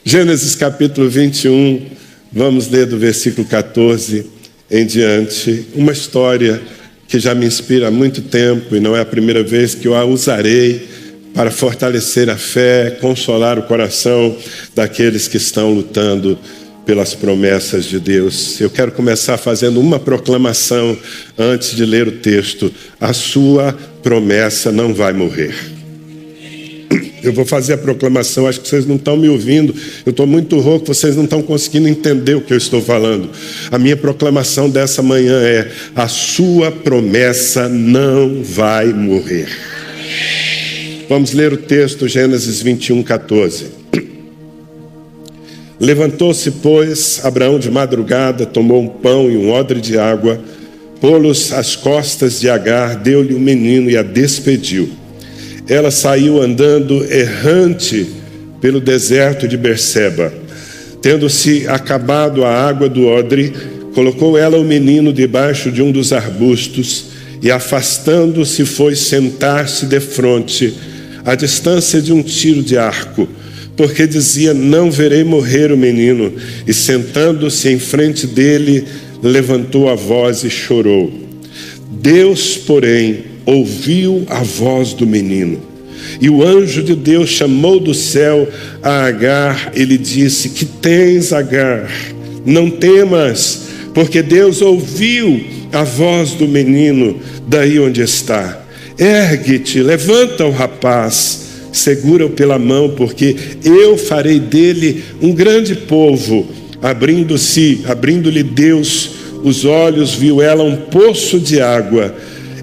Gênesis capítulo 21, vamos ler do versículo 14 em diante. Uma história que já me inspira há muito tempo e não é a primeira vez que eu a usarei para fortalecer a fé, consolar o coração daqueles que estão lutando pelas promessas de Deus. Eu quero começar fazendo uma proclamação antes de ler o texto. A sua promessa não vai morrer. Eu vou fazer a proclamação, acho que vocês não estão me ouvindo, eu estou muito rouco, vocês não estão conseguindo entender o que eu estou falando. A minha proclamação dessa manhã é: a sua promessa não vai morrer. Vamos ler o texto, Gênesis 21, 14. Levantou-se, pois, Abraão de madrugada, tomou um pão e um odre de água, pô-los às costas de Agar, deu-lhe o menino e a despediu. Ela saiu andando errante pelo deserto de Berseba. Tendo-se acabado a água do odre, colocou ela o menino debaixo de um dos arbustos e, afastando-se, foi sentar-se defronte, à distância de um tiro de arco, porque dizia: não verei morrer o menino. E sentando-se em frente dele, levantou a voz e chorou. Deus, porém, ouviu a voz do menino. E o anjo de Deus chamou do céu a Agar e lhe disse: que tens, Agar? Não temas, porque Deus ouviu a voz do menino daí onde está. Ergue-te, levanta o rapaz, segura-o pela mão, porque eu farei dele um grande povo. Abrindo-lhe Deus os olhos, viu ela um poço de água,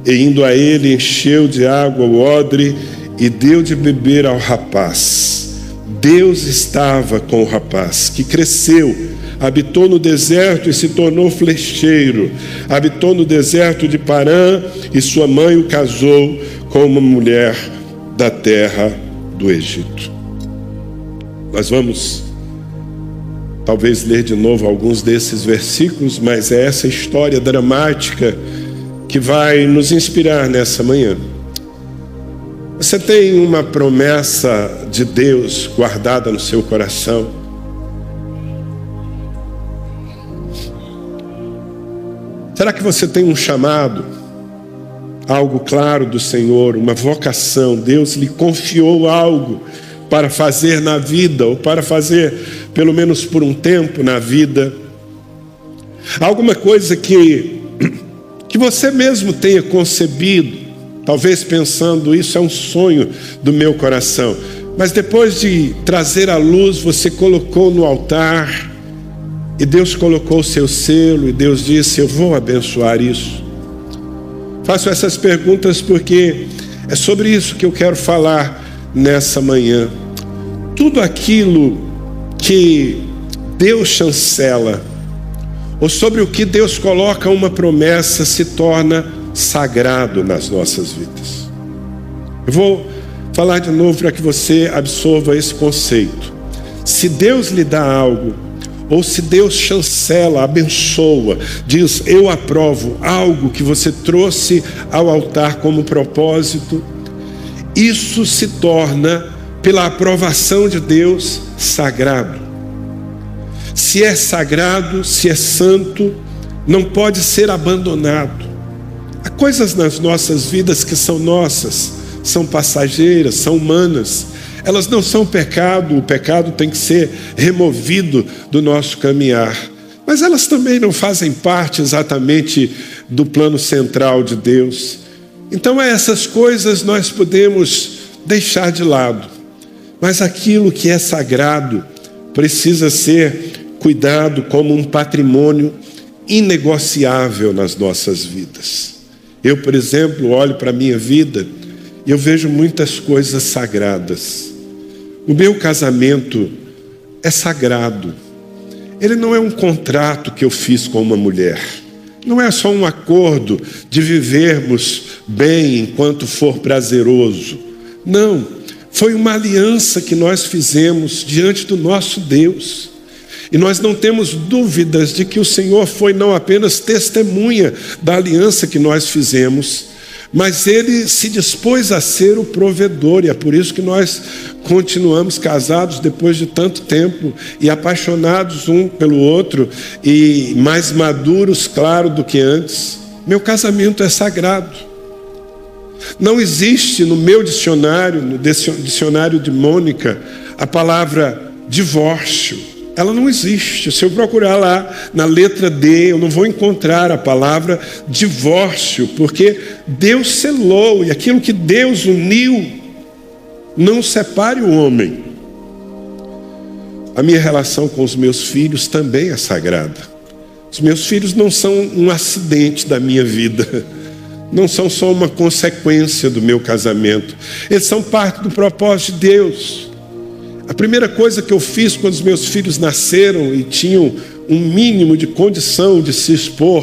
e indo a ele, encheu de água o odre e deu de beber ao rapaz. Deus estava com o rapaz, que cresceu, habitou no deserto e se tornou flecheiro. Habitou no deserto de Parã, e sua mãe o casou com uma mulher da terra do Egito. Nós vamos talvez ler de novo alguns desses versículos, mas é essa história dramática que vai nos inspirar nessa manhã. Você tem uma promessa de Deus guardada no seu coração? Será que você tem um chamado, algo claro do Senhor, uma vocação? Deus lhe confiou algo para fazer na vida, ou para fazer pelo menos por um tempo na vida. Alguma coisa que você mesmo tenha concebido, talvez pensando: isso é um sonho do meu coração. Mas depois de trazer à luz, você colocou no altar, e Deus colocou o seu selo, e Deus disse: eu vou abençoar isso. Faço essas perguntas porque é sobre isso que eu quero falar nessa manhã. Tudo aquilo que Deus chancela, ou sobre o que Deus coloca uma promessa, se torna sagrado nas nossas vidas. Eu vou falar de novo para que você absorva esse conceito. Se Deus lhe dá algo, ou se Deus chancela, abençoa, diz: eu aprovo algo que você trouxe ao altar como propósito, isso se torna, pela aprovação de Deus, sagrado. Se é sagrado, se é santo, não pode ser abandonado. Há coisas nas nossas vidas que são nossas, são passageiras, são humanas. Elas não são pecado, o pecado tem que ser removido do nosso caminhar. Mas elas também não fazem parte exatamente do plano central de Deus. Então essas coisas nós podemos deixar de lado. Mas aquilo que é sagrado precisa ser cuidado como um patrimônio inegociável nas nossas vidas. Eu, por exemplo, olho para a minha vida e eu vejo muitas coisas sagradas. O meu casamento é sagrado. Ele não é um contrato que eu fiz com uma mulher. Não é só um acordo de vivermos bem enquanto for prazeroso. Não, foi uma aliança que nós fizemos diante do nosso Deus. E nós não temos dúvidas de que o Senhor foi não apenas testemunha da aliança que nós fizemos, mas Ele se dispôs a ser o provedor, e é por isso que nós continuamos casados depois de tanto tempo, e apaixonados um pelo outro, e mais maduros, claro, do que antes. Meu casamento é sagrado. Não existe no meu dicionário, no dicionário de Mônica, a palavra divórcio. Ela não existe. Se eu procurar lá na letra D, eu não vou encontrar a palavra divórcio, porque Deus selou, e aquilo que Deus uniu, não separe o homem. A minha relação com os meus filhos também é sagrada. Os meus filhos não são um acidente da minha vida, não são só uma consequência do meu casamento. Eles são parte do propósito de Deus. A primeira coisa que eu fiz quando os meus filhos nasceram e tinham um mínimo de condição de se expor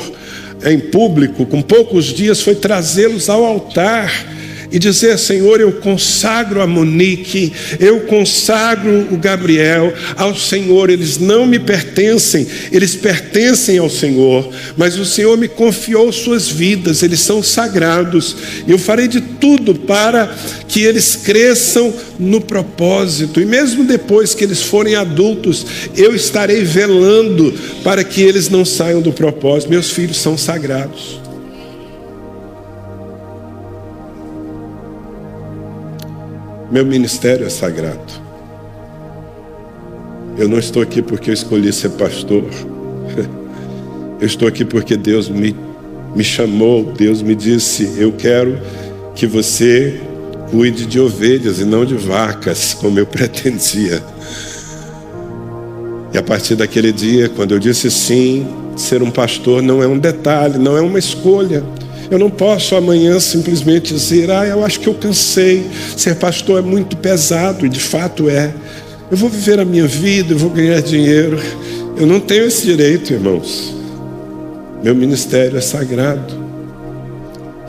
em público, com poucos dias, foi trazê-los ao altar e dizer: Senhor, eu consagro a Monique, eu consagro o Gabriel ao Senhor. Eles não me pertencem, eles pertencem ao Senhor, mas o Senhor me confiou suas vidas, eles são sagrados, e eu farei de tudo para que eles cresçam no propósito, e mesmo depois que eles forem adultos, eu estarei velando para que eles não saiam do propósito. Meus filhos são sagrados. Meu ministério é sagrado. Eu não estou aqui porque eu escolhi ser pastor. Eu estou aqui porque Deus me chamou. Deus me disse: eu quero que você cuide de ovelhas e não de vacas, como eu pretendia. E a partir daquele dia, quando eu disse sim, ser um pastor não é um detalhe, não é uma escolha. Eu não posso amanhã simplesmente dizer: eu acho que eu cansei, ser pastor é muito pesado, e de fato é. Eu vou viver a minha vida, eu vou ganhar dinheiro. Eu não tenho esse direito, irmãos. Meu ministério é sagrado.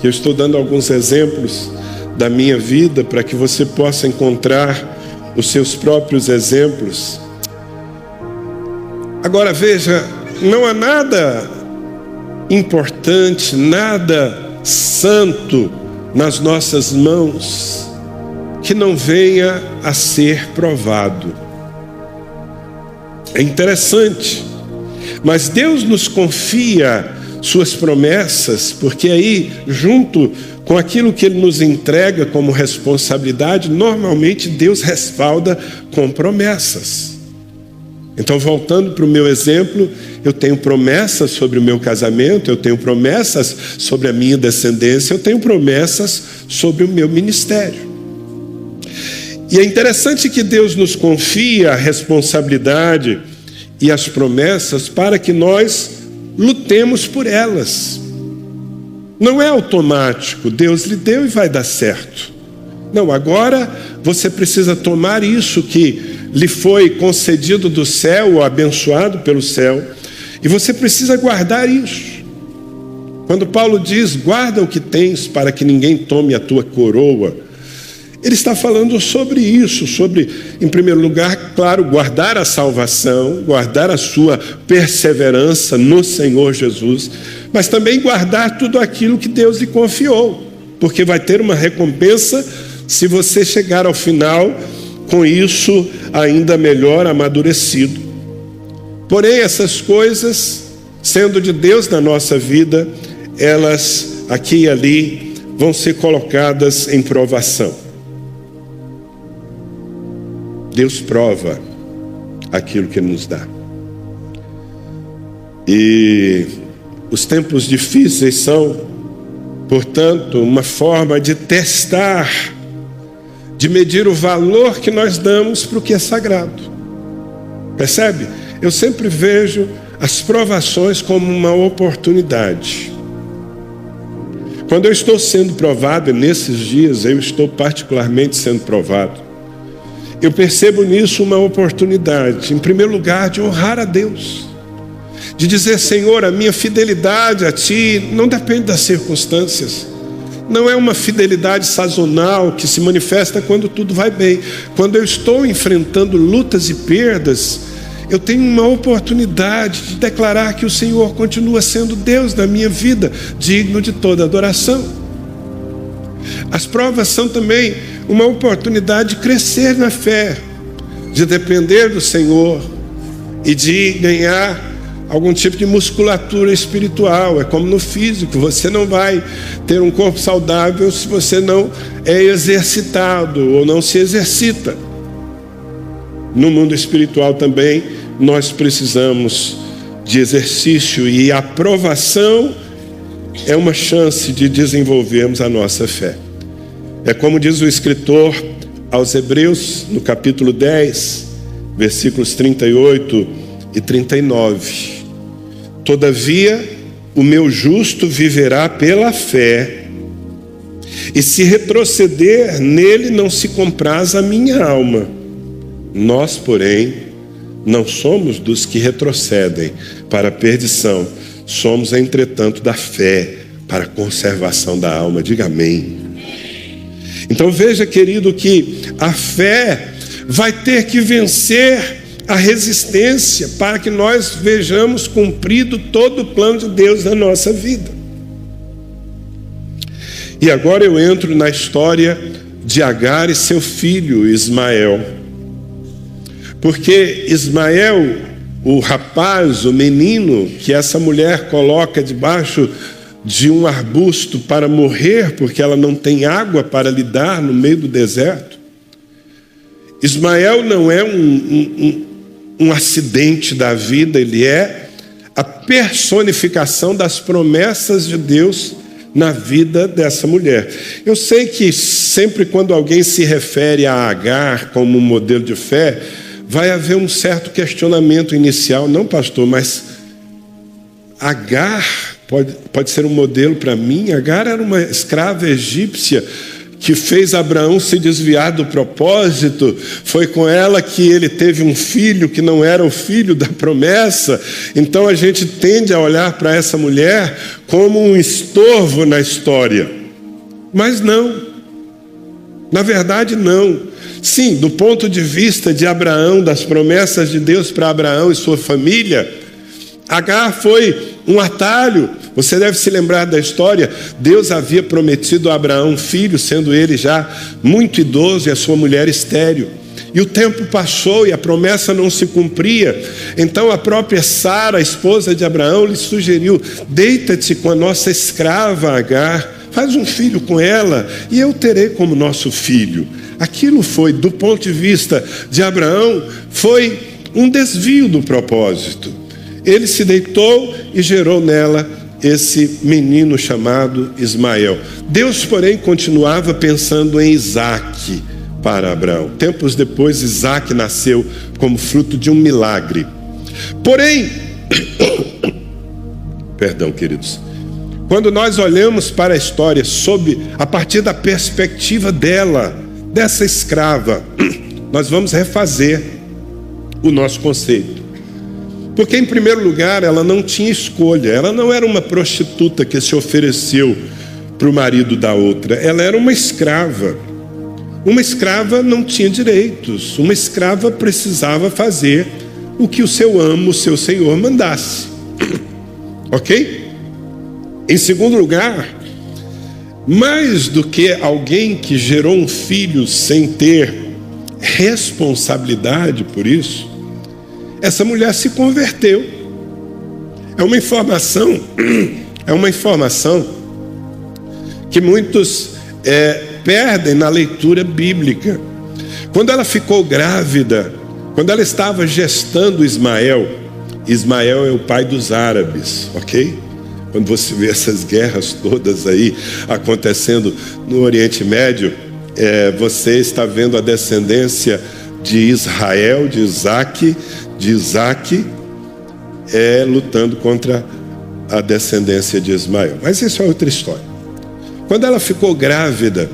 E eu estou dando alguns exemplos da minha vida para que você possa encontrar os seus próprios exemplos. Agora veja, não há nada importante, nada santo nas nossas mãos que não venha a ser provado. É interessante, mas Deus nos confia suas promessas, porque aí, junto com aquilo que Ele nos entrega como responsabilidade, normalmente Deus respalda com promessas. Então, voltando para o meu exemplo, eu tenho promessas sobre o meu casamento, eu tenho promessas sobre a minha descendência, eu tenho promessas sobre o meu ministério. E é interessante que Deus nos confia a responsabilidade e as promessas para que nós lutemos por elas. Não é automático, Deus lhe deu e vai dar certo. Não, agora você precisa tomar isso que lhe foi concedido do céu, ou abençoado pelo céu, e você precisa guardar isso. Quando Paulo diz: guarda o que tens para que ninguém tome a tua coroa, ele está falando sobre isso, sobre, em primeiro lugar, claro, guardar a salvação, guardar a sua perseverança no Senhor Jesus, mas também guardar tudo aquilo que Deus lhe confiou, porque vai ter uma recompensa se você chegar ao final com isso ainda melhor amadurecido. Porém, essas coisas, sendo de Deus na nossa vida, elas aqui e ali vão ser colocadas em provação. Deus prova aquilo que Ele nos dá. E os tempos difíceis são, portanto, uma forma de testar, de medir o valor que nós damos para o que é sagrado. Percebe? Eu sempre vejo as provações como uma oportunidade. Quando eu estou sendo provado, e nesses dias eu estou particularmente sendo provado, eu percebo nisso uma oportunidade, em primeiro lugar, de honrar a Deus, de dizer: Senhor, a minha fidelidade a Ti não depende das circunstâncias. Não é uma fidelidade sazonal que se manifesta quando tudo vai bem. Quando eu estou enfrentando lutas e perdas, eu tenho uma oportunidade de declarar que o Senhor continua sendo Deus na minha vida, digno de toda adoração. As provas são também uma oportunidade de crescer na fé, de depender do Senhor e de ganhar algum tipo de musculatura espiritual. É como no físico, você não vai ter um corpo saudável se você não é exercitado ou não se exercita. No mundo espiritual também nós precisamos de exercício, e a aprovação é uma chance de desenvolvermos a nossa fé. É como diz o escritor aos Hebreus, no capítulo 10, versículos 38 e 39. Todavia, o meu justo viverá pela fé, e se retroceder, nele não se compraz a minha alma. Nós, porém, não somos dos que retrocedem para a perdição, somos, entretanto, da fé para a conservação da alma. Diga amém. Então veja, querido, que a fé vai ter que vencer a resistência para que nós vejamos cumprido todo o plano de Deus na nossa vida. E agora eu entro na história de Agar e seu filho Ismael. Porque Ismael, o rapaz, o menino que essa mulher coloca debaixo de um arbusto para morrer, porque ela não tem água para lhe dar no meio do deserto. Ismael não é um acidente da vida, ele é a personificação das promessas de Deus na vida dessa mulher. Eu sei que sempre quando alguém se refere a Agar como um modelo de fé, vai haver um certo questionamento inicial. Não, pastor, mas Agar pode ser um modelo para mim? Agar era uma escrava egípcia que fez Abraão se desviar do propósito. Foi com ela que ele teve um filho que não era o filho da promessa. Então a gente tende a olhar para essa mulher como um estorvo na história. Mas não. Na verdade, não. Sim, do ponto de vista de Abraão, das promessas de Deus para Abraão e sua família, Agar foi um atalho. Você deve se lembrar da história. Deus havia prometido a Abraão um filho, sendo ele já muito idoso e a sua mulher estéril. E o tempo passou e a promessa não se cumpria. Então a própria Sara, a esposa de Abraão, lhe sugeriu: deita-te com a nossa escrava Agar, faz um filho com ela e eu terei como nosso filho. Aquilo foi, do ponto de vista de Abraão, foi um desvio do propósito. Ele se deitou e gerou nela esse menino chamado Ismael. Deus, porém, continuava pensando em Isaque para Abraão. Tempos depois, Isaque nasceu como fruto de um milagre. Porém, perdão, queridos, quando nós olhamos para a história a partir da perspectiva dessa escrava, nós vamos refazer o nosso conceito. Porque, em primeiro lugar, ela não tinha escolha. Ela não era uma prostituta que se ofereceu para o marido da outra. Ela era uma escrava. Uma escrava não tinha direitos. Uma escrava precisava fazer o que o seu amo, o seu senhor, mandasse. Ok? Em segundo lugar, mais do que alguém que gerou um filho sem ter responsabilidade por isso, essa mulher se converteu. É uma informação que muitos perdem na leitura bíblica. Quando ela ficou grávida, quando ela estava gestando Ismael é o pai dos árabes, ok? Quando você vê essas guerras todas aí acontecendo no Oriente Médio, você está vendo a descendência de Israel, de Isaac lutando contra a descendência de Ismael. Mas isso é outra história. Quando ela ficou grávida,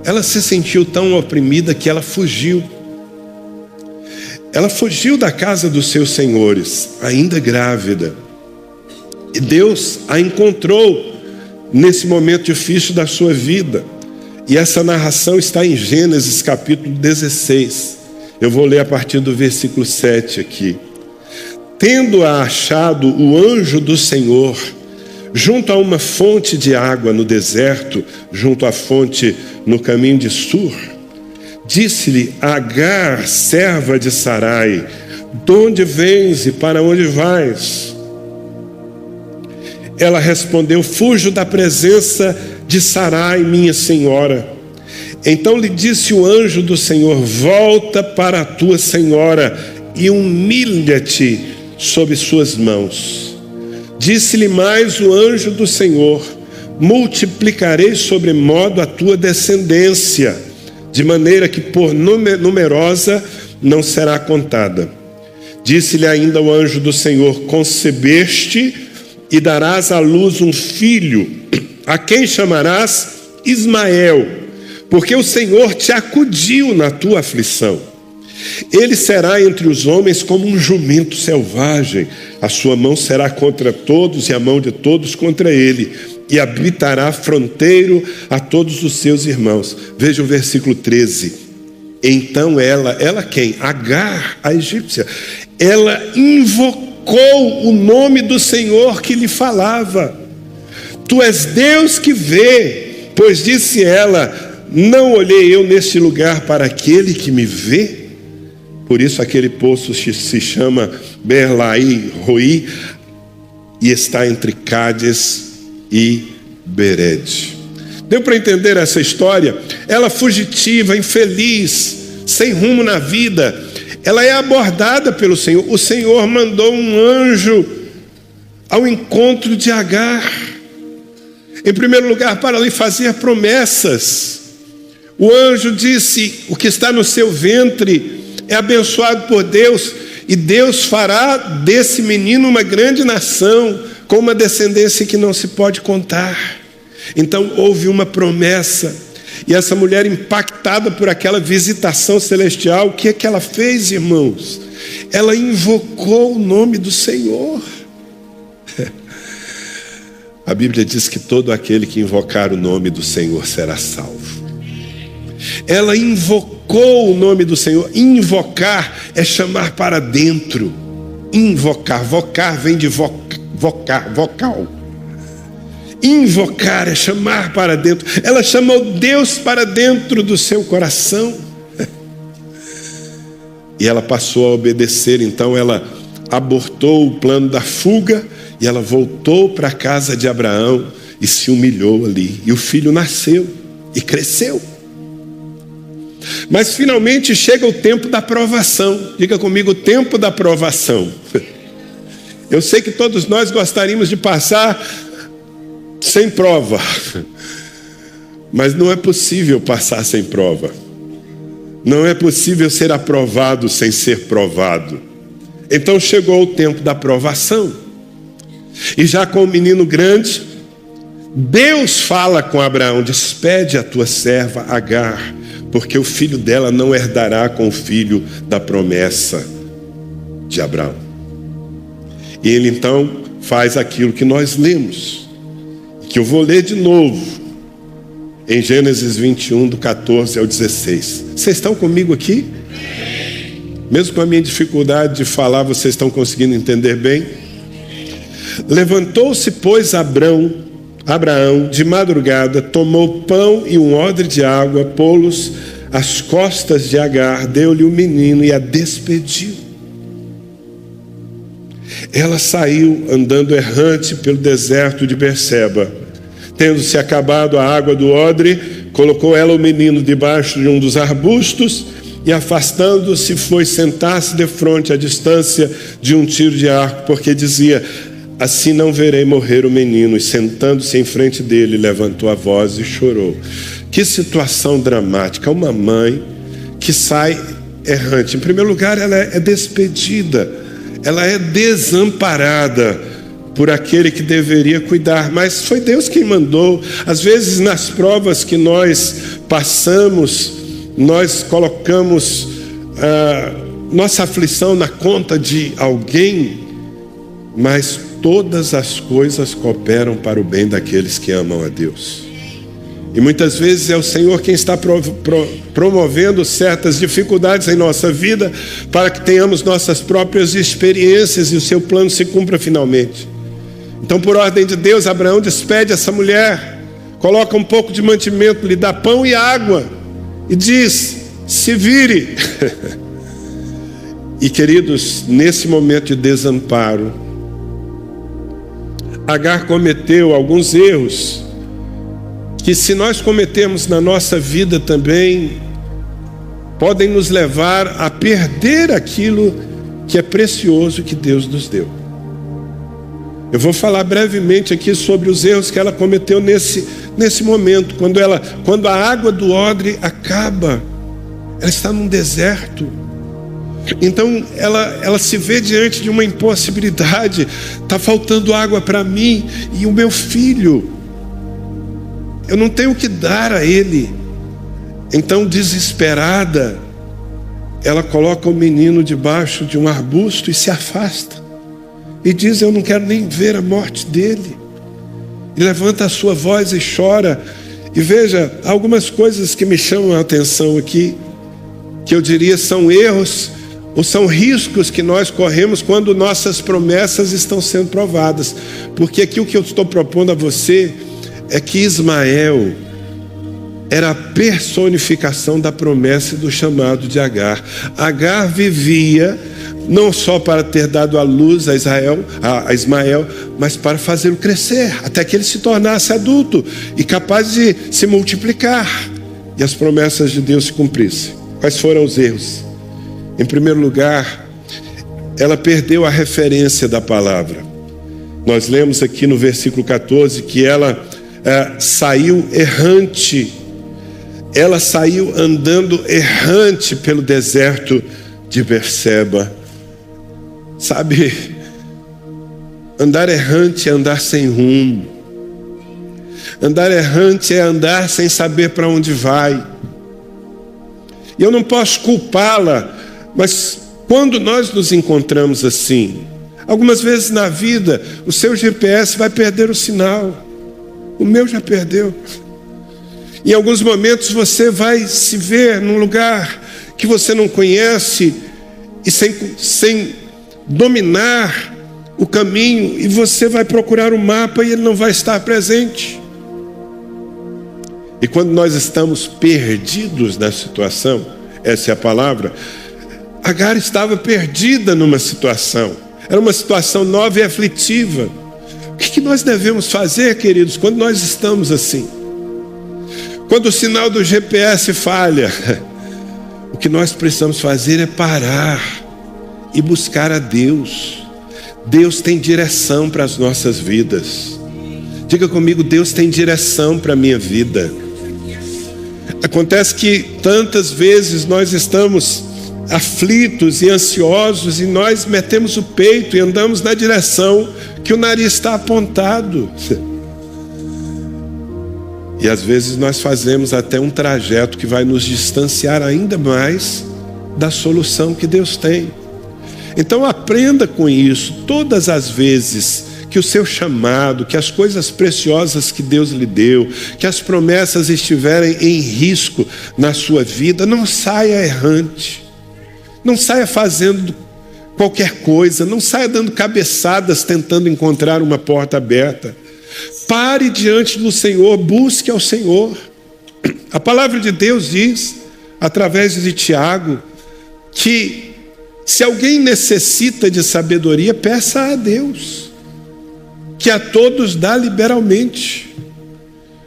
ela se sentiu tão oprimida que ela fugiu. Ela fugiu da casa dos seus senhores, ainda grávida. E Deus a encontrou nesse momento difícil da sua vida. E essa narração está em Gênesis capítulo 16. Eu vou ler a partir do versículo 7 aqui. Tendo-a achado o anjo do Senhor, junto a uma fonte de água no deserto, junto à fonte no caminho de Sur. Disse-lhe Agar, serva de Sarai: de onde vens e para onde vais? Ela respondeu: fujo da presença de Sarai, minha senhora. Então lhe disse o anjo do Senhor: volta para a tua senhora e humilha-te sob suas mãos. Disse-lhe mais o anjo do Senhor: multiplicarei sobremodo a tua descendência, de maneira que por numerosa não será contada. Disse-lhe ainda o anjo do Senhor: concebeste e darás à luz um filho, a quem chamarás Ismael, porque o Senhor te acudiu na tua aflição. Ele será entre os homens como um jumento selvagem, a sua mão será contra todos e a mão de todos contra ele, e habitará fronteiro a todos os seus irmãos. Veja o versículo 13. Então ela quem? Agar, a egípcia, ela invocou o nome do Senhor que lhe falava. Tu és Deus que vê, pois disse ela: não olhei eu neste lugar para aquele que me vê? Por isso aquele poço se chama Beer-lahai-roi e está entre Cádiz e Bered. Deu para entender essa história? Ela fugitiva, infeliz, sem rumo na vida, ela é abordada pelo Senhor. O Senhor mandou um anjo ao encontro de Agar, em primeiro lugar para lhe fazer promessas. O anjo disse: o que está no seu ventre é abençoado por Deus, e Deus fará desse menino uma grande nação, com uma descendência que não se pode contar. Então houve uma promessa, e essa mulher, impactada por aquela visitação celestial, o que é que ela fez, irmãos? Ela invocou o nome do Senhor. A Bíblia diz que todo aquele que invocar o nome do Senhor será salvo. Ela invocou o nome do Senhor. Invocar é chamar para dentro. Invocar, vocar vem de vocar, vocal. Invocar é chamar para dentro. Ela chamou Deus para dentro do seu coração. E ela passou a obedecer. Então ela abortou o plano da fuga e ela voltou para a casa de Abraão e se humilhou ali. E o filho nasceu e cresceu. Mas finalmente chega o tempo da provação. Diga comigo: o tempo da provação. Eu sei que todos nós gostaríamos de passar sem prova, mas não é possível passar sem prova. Não é possível ser aprovado sem ser provado. Então chegou o tempo da provação. E já com o menino grande, Deus fala com Abraão: despede a tua serva Agar, porque o filho dela não herdará com o filho da promessa de Abraão. E ele então faz aquilo que nós lemos, que eu vou ler de novo, em Gênesis 21, do 14 ao 16. Vocês estão comigo aqui? Mesmo com a minha dificuldade de falar, vocês estão conseguindo entender bem? Levantou-se, pois, Abraão, de madrugada, tomou pão e um odre de água, pô-los às costas de Agar, deu-lhe o menino e a despediu. Ela saiu andando errante pelo deserto de Berseba. Tendo-se acabado a água do odre, colocou ela o menino debaixo de um dos arbustos e, afastando-se, foi sentar-se defronte à distância de um tiro de arco, porque dizia: assim não verei morrer o menino. E sentando-se em frente dele, levantou a voz e chorou. Que situação dramática. Uma mãe que sai errante. Em primeiro lugar, ela é despedida, ela é desamparada por aquele que deveria cuidar, mas foi Deus quem mandou. Às vezes nas provas que nós passamos, nós colocamos nossa aflição na conta de alguém, mas todas as coisas cooperam para o bem daqueles que amam a Deus. E muitas vezes é o Senhor quem está promovendo certas dificuldades em nossa vida para que tenhamos nossas próprias experiências e o seu plano se cumpra finalmente. Então, por ordem de Deus, Abraão despede essa mulher, coloca um pouco de mantimento, lhe dá pão e água e diz: se vire. E queridos, nesse momento de desamparo, Agar cometeu alguns erros que, se nós cometemos na nossa vida também, podem nos levar a perder aquilo que é precioso que Deus nos deu. Eu vou falar brevemente aqui sobre os erros que ela cometeu nesse momento, quando a água do odre acaba, ela está num deserto. Então ela se vê diante de uma impossibilidade. Está faltando água para mim e o meu filho, eu não tenho o que dar a ele. Então, desesperada, ela coloca o menino debaixo de um arbusto e se afasta e diz: eu não quero nem ver a morte dele. E levanta a sua voz e chora. E veja, algumas coisas que me chamam a atenção aqui, que eu diria são erros ou são riscos que nós corremos quando nossas promessas estão sendo provadas. Porque aqui o que eu estou propondo a você é que Ismael era a personificação da promessa e do chamado de Agar. Agar vivia não só para ter dado a luz a Ismael, mas para fazê-lo crescer, até que ele se tornasse adulto e capaz de se multiplicar e as promessas de Deus se cumprissem. Quais foram os erros? Em primeiro lugar, ela perdeu a referência da palavra. Nós lemos aqui no versículo 14 que ela saiu errante. Ela saiu andando errante pelo deserto de Berseba. Sabe, andar errante é andar sem rumo. Andar errante é andar sem saber para onde vai. E eu não posso culpá-la, mas quando nós nos encontramos assim, algumas vezes na vida, o seu GPS vai perder o sinal. O meu já perdeu. Em alguns momentos você vai se ver num lugar que você não conhece e sem dominar o caminho, e você vai procurar o mapa e ele não vai estar presente. E quando nós estamos perdidos na situação, essa é a palavra, Agar estava perdida numa situação, era uma situação nova e aflitiva. O que nós devemos fazer, queridos, quando nós estamos assim? Quando o sinal do GPS falha, o que nós precisamos fazer é parar e buscar a Deus. Deus tem direção para as nossas vidas. Diga comigo: Deus tem direção para a minha vida. Acontece que tantas vezes nós estamos aflitos e ansiosos e nós metemos o peito e andamos na direção que o nariz está apontado. E às vezes nós fazemos até um trajeto que vai nos distanciar ainda mais da solução que Deus tem. Então aprenda com isso. Todas as vezes que o seu chamado, que as coisas preciosas que Deus lhe deu, que as promessas estiverem em risco na sua vida, não saia errante. Não saia fazendo qualquer coisa, não saia dando cabeçadas tentando encontrar uma porta aberta. Pare diante do Senhor, busque ao Senhor. A palavra de Deus diz, através de Tiago, que se alguém necessita de sabedoria, peça a Deus, que a todos dá liberalmente.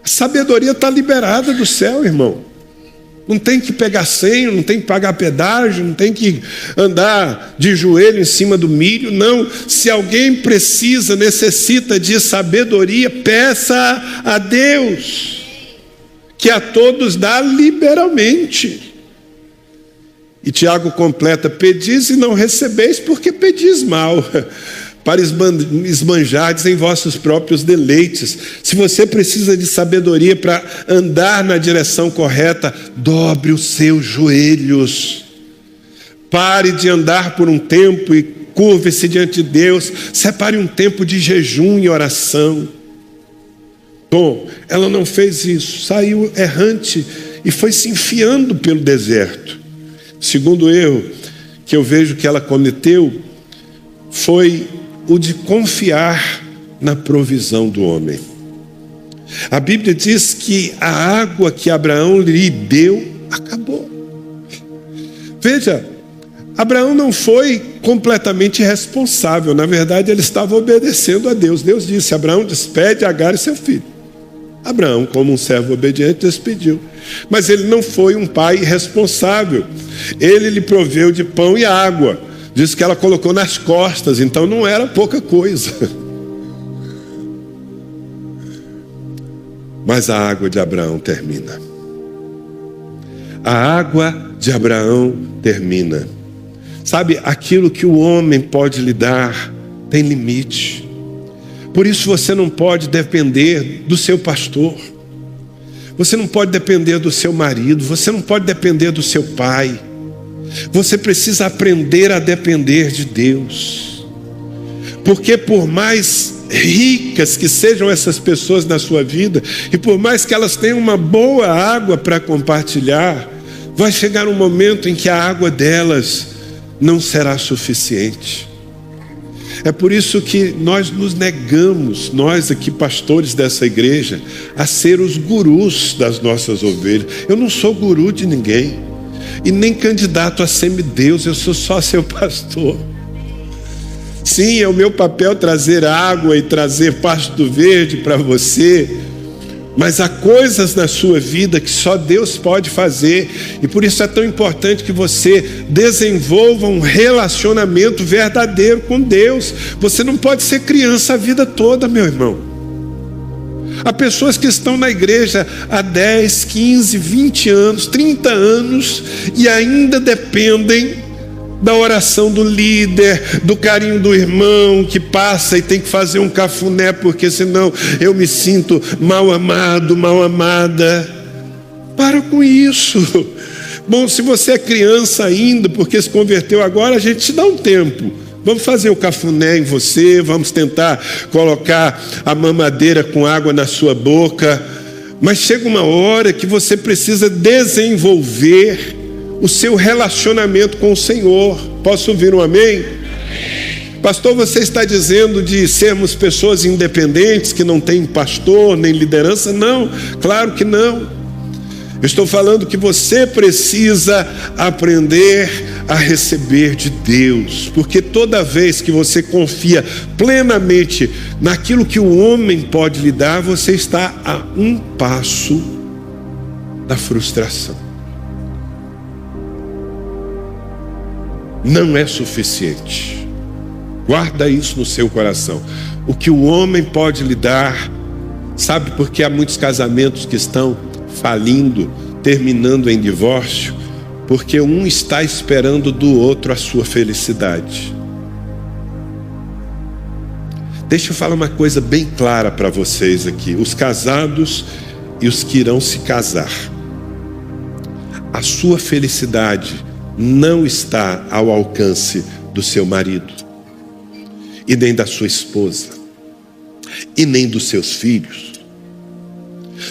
A sabedoria está liberada do céu, irmão. Não tem que pegar senho, não tem que pagar pedágio, não tem que andar de joelho em cima do milho, não. Se alguém necessita de sabedoria, peça a Deus, que a todos dá liberalmente. E Tiago completa: pedis e não recebeis, porque pedis mal, para esbanjardes em vossos próprios deleites. Se você precisa de sabedoria para andar na direção correta, dobre os seus joelhos. Pare de andar por um tempo e curve-se diante de Deus. Separe um tempo de jejum e oração. Bom, ela não fez isso, saiu errante e foi se enfiando pelo deserto. Segundo erro que eu vejo que ela cometeu foi o de confiar na provisão do homem. A Bíblia diz que a água que Abraão lhe deu acabou. Veja, Abraão não foi completamente irresponsável. Na verdade, ele estava obedecendo a Deus. Deus disse: Abraão, despede Agar e seu filho. Abraão, como um servo obediente, despediu. Mas ele não foi um pai irresponsável. Ele lhe proveu de pão e água. Diz que ela colocou nas costas, então não era pouca coisa. Mas a água de Abraão termina. A água de Abraão termina. Sabe, aquilo que o homem pode lhe dar tem limite. Por isso você não pode depender do seu pastor. Você não pode depender do seu marido. Você não pode depender do seu pai. Você precisa aprender a depender de Deus. Porque por mais ricas que sejam essas pessoas na sua vida, e por mais que elas tenham uma boa água para compartilhar, vai chegar um momento em que a água delas não será suficiente. É por isso que nós nos negamos, nós aqui pastores dessa igreja, a ser os gurus das nossas ovelhas. Eu não sou guru de ninguém, e nem candidato a semideus, eu sou só seu pastor. Sim, é o meu papel trazer água e trazer pasto verde para você, mas há coisas na sua vida que só Deus pode fazer, e por isso é tão importante que você desenvolva um relacionamento verdadeiro com Deus. Você não pode ser criança a vida toda, meu irmão. Há pessoas que estão na igreja há 10, 15, 20 anos, 30 anos e ainda dependem da oração do líder, do carinho do irmão que passa e tem que fazer um cafuné, porque senão eu me sinto mal amado, mal amada. Para com isso. Bom, se você é criança ainda, porque se converteu agora, a gente te dá um tempo. Vamos fazer o cafuné em você, vamos tentar colocar a mamadeira com água na sua boca. Mas chega uma hora que você precisa desenvolver o seu relacionamento com o Senhor. Posso ouvir um amém? Pastor, você está dizendo de sermos pessoas independentes, que não tem pastor nem liderança? Não, claro que não. Eu estou falando que você precisa aprender a receber de Deus, porque toda vez que você confia plenamente naquilo que o homem pode lhe dar, você está a um passo da frustração. Não é suficiente. Guarda isso no seu coração. O que o homem pode lhe dar, sabe por que há muitos casamentos que estão falindo, terminando em divórcio? Porque um está esperando do outro a sua felicidade. Deixa eu falar uma coisa bem clara para vocês aqui. Os casados e os que irão se casar. A sua felicidade não está ao alcance do seu marido, e nem da sua esposa, e nem dos seus filhos.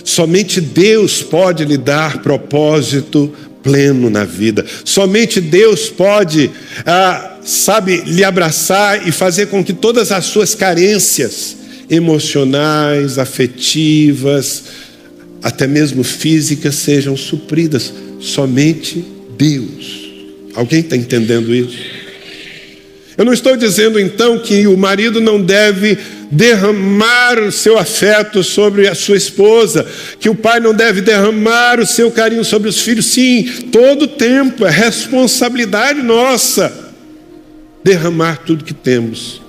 Somente Deus pode lhe dar propósito pleno na vida. Somente Deus pode, lhe abraçar e fazer com que todas as suas carências emocionais, afetivas, até mesmo físicas sejam supridas. Somente Deus. Alguém está entendendo isso? Eu não estou dizendo então que o marido não deve derramar o seu afeto sobre a sua esposa, que o pai não deve derramar o seu carinho sobre os filhos. Sim, todo tempo é responsabilidade nossa derramar tudo que temos,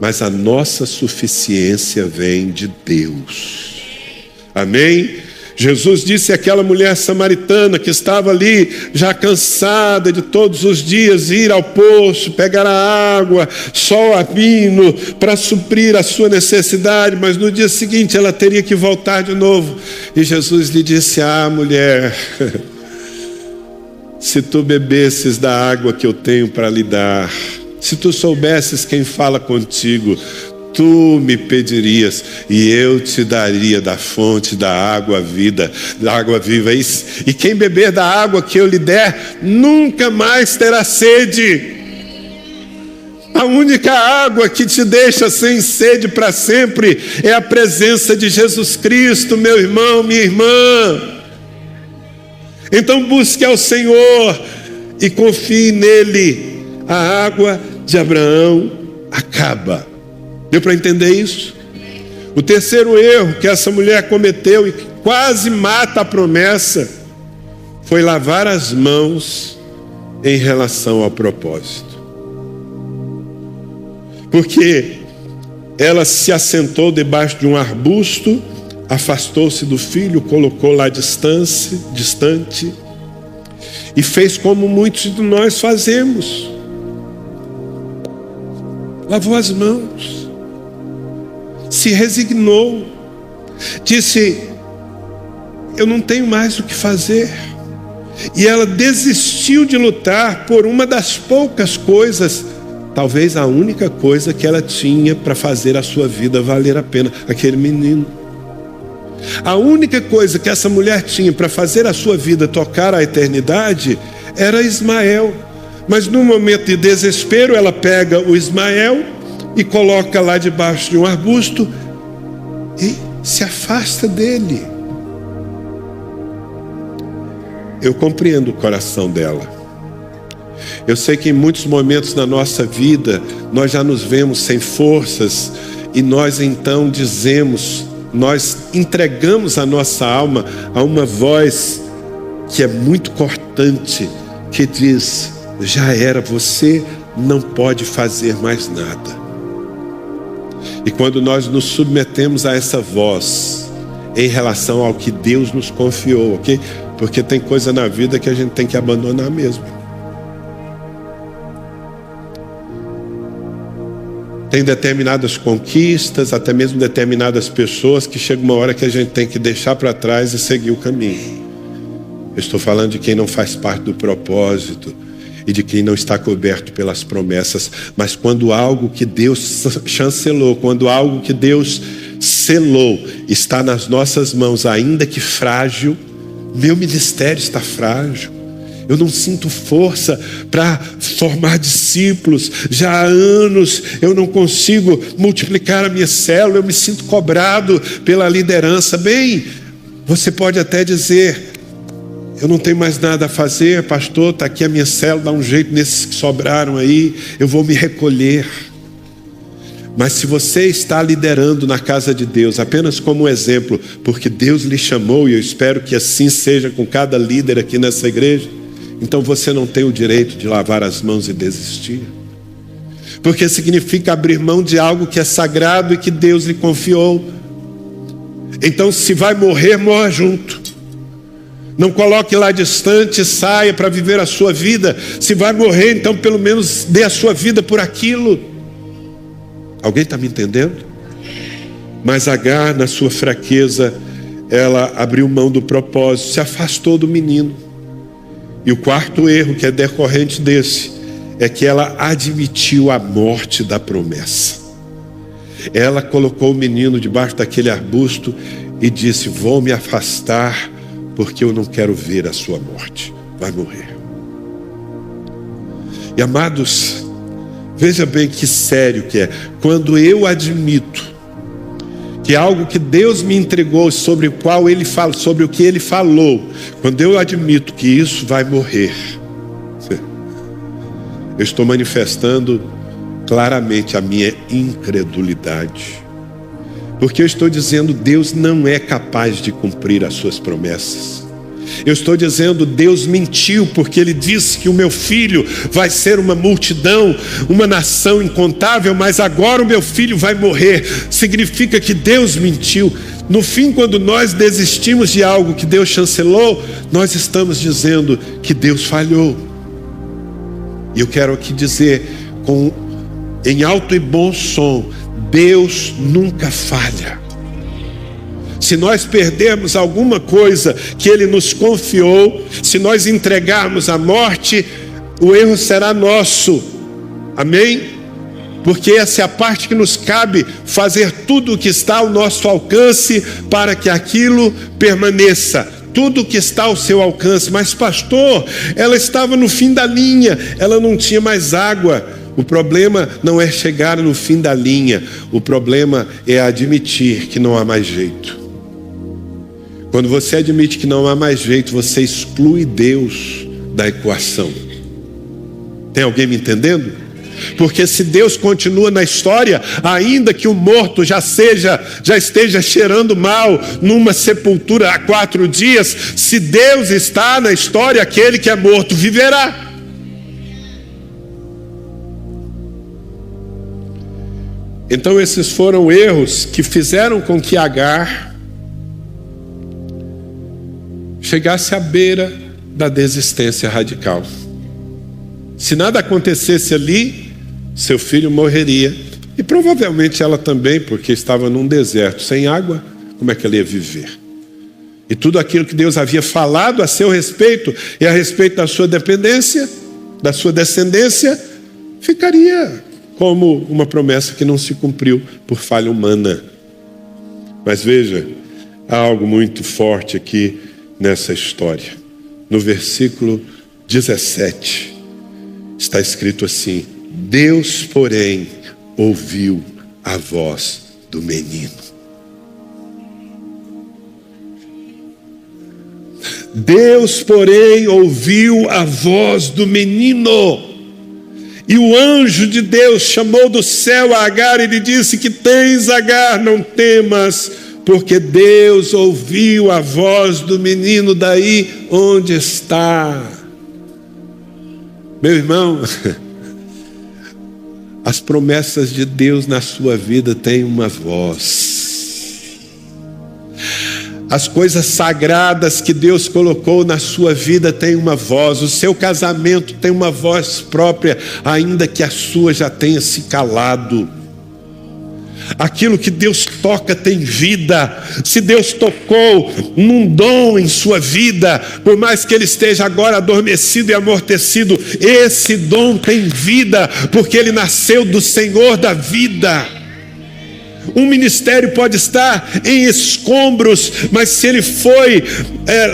mas a nossa suficiência vem de Deus. Amém? Jesus disse àquela mulher samaritana que estava ali, já cansada de todos os dias ir ao poço, pegar a água, sol a pino, para suprir a sua necessidade, mas no dia seguinte ela teria que voltar de novo. E Jesus lhe disse: mulher, se tu bebesses da água que eu tenho para lhe dar, se tu soubesses quem fala contigo, tu me pedirias e eu te daria da fonte da água vida, da água viva. E quem beber da água que eu lhe der, nunca mais terá sede. A única água que te deixa sem sede para sempre é a presença de Jesus Cristo, meu irmão, minha irmã. Então busque ao Senhor e confie nele. A água de Abraão acaba. Deu para entender isso? O terceiro erro que essa mulher cometeu e que quase mata a promessa foi lavar as mãos em relação ao propósito. Porque ela se assentou debaixo de um arbusto, afastou-se do filho, colocou lá distante, e fez como muitos de nós fazemos. Lavou as mãos, se resignou, disse: eu não tenho mais o que fazer. E ela desistiu de lutar por uma das poucas coisas, talvez a única coisa que ela tinha para fazer a sua vida valer a pena, aquele menino. A única coisa que essa mulher tinha para fazer a sua vida tocar a eternidade era Ismael. Mas no momento de desespero, ela pega o Ismael e coloca lá debaixo de um arbusto e se afasta dele. Eu compreendo o coração dela. Eu sei que em muitos momentos da nossa vida nós já nos vemos sem forças e nós então nós entregamos a nossa alma a uma voz que é muito cortante, que diz: já era, você não pode fazer mais nada. E quando nós nos submetemos a essa voz em relação ao que Deus nos confiou, ok? Porque tem coisa na vida que a gente tem que abandonar mesmo. Tem determinadas conquistas, até mesmo determinadas pessoas que chega uma hora que a gente tem que deixar para trás e seguir o caminho. Eu estou falando de quem não faz parte do propósito e de quem não está coberto pelas promessas. Mas quando algo que Deus chancelou, quando algo que Deus selou está nas nossas mãos, ainda que frágil, meu ministério está frágil. Eu não sinto força para formar discípulos. Já há anos eu não consigo multiplicar a minha célula. Eu me sinto cobrado pela liderança. Bem, você pode até dizer: eu não tenho mais nada a fazer, pastor, está aqui a minha célula, dá um jeito nesses que sobraram aí, eu vou me recolher. Mas se você está liderando na casa de Deus, apenas como um exemplo, porque Deus lhe chamou, e eu espero que assim seja com cada líder aqui nessa igreja, então você não tem o direito de lavar as mãos e desistir. Porque significa abrir mão de algo que é sagrado e que Deus lhe confiou. Então, se vai morrer, morra junto. Não coloque lá distante, saia para viver a sua vida. Se vai morrer, então pelo menos dê a sua vida por aquilo. Alguém está me entendendo? Mas Agar, na sua fraqueza, ela abriu mão do propósito, se afastou do menino. E o quarto erro que é decorrente desse é que ela admitiu a morte da promessa. Ela colocou o menino debaixo daquele arbusto e disse: vou me afastar porque eu não quero ver a sua morte. Vai morrer. E amados, veja bem que sério que é. Quando eu admito que algo que Deus me entregou, sobre o qual Ele fala, sobre o que Ele falou, quando eu admito que isso vai morrer, eu estou manifestando claramente a minha incredulidade. Porque eu estou dizendo: Deus não é capaz de cumprir as suas promessas. Eu estou dizendo: Deus mentiu, porque Ele disse que o meu filho vai ser uma multidão, uma nação incontável, mas agora o meu filho vai morrer. Significa que Deus mentiu. No fim, quando nós desistimos de algo que Deus chancelou, nós estamos dizendo que Deus falhou. E eu quero aqui dizer, em alto e bom som: Deus nunca falha. Se nós perdermos alguma coisa que Ele nos confiou, se nós entregarmos a morte, o erro será nosso. Amém? Porque essa é a parte que nos cabe, fazer tudo o que está ao nosso alcance para que aquilo permaneça. Tudo o que está ao seu alcance. Mas pastor, ela estava no fim da linha, ela não tinha mais água. O problema não é chegar no fim da linha, o problema é admitir que não há mais jeito. Quando você admite que não há mais jeito, você exclui Deus da equação. Tem alguém me entendendo? Porque se Deus continua na história, ainda que o morto já esteja cheirando mal numa sepultura há 4 dias, se Deus está na história, aquele que é morto viverá. Então esses foram erros que fizeram com que Agar chegasse à beira da desistência radical. Se nada acontecesse ali, seu filho morreria. E provavelmente ela também, porque estava num deserto, sem água, como é que ela ia viver? E tudo aquilo que Deus havia falado a seu respeito e a respeito da sua dependência, da sua descendência, ficaria como uma promessa que não se cumpriu por falha humana. Mas veja, há algo muito forte aqui nessa história. No versículo 17, está escrito assim: Deus, porém, ouviu a voz do menino. Deus, porém, ouviu a voz do menino. E o anjo de Deus chamou do céu a Agar e lhe disse: que tens, Agar, não temas, porque Deus ouviu a voz do menino daí onde está. Meu irmão, as promessas de Deus na sua vida têm uma voz. As coisas sagradas que Deus colocou na sua vida têm uma voz. O seu casamento tem uma voz própria, ainda que a sua já tenha se calado. Aquilo que Deus toca tem vida. Se Deus tocou num dom em sua vida, por mais que ele esteja agora adormecido e amortecido, esse dom tem vida, porque ele nasceu do Senhor da vida. Um ministério pode estar em escombros, mas se ele foi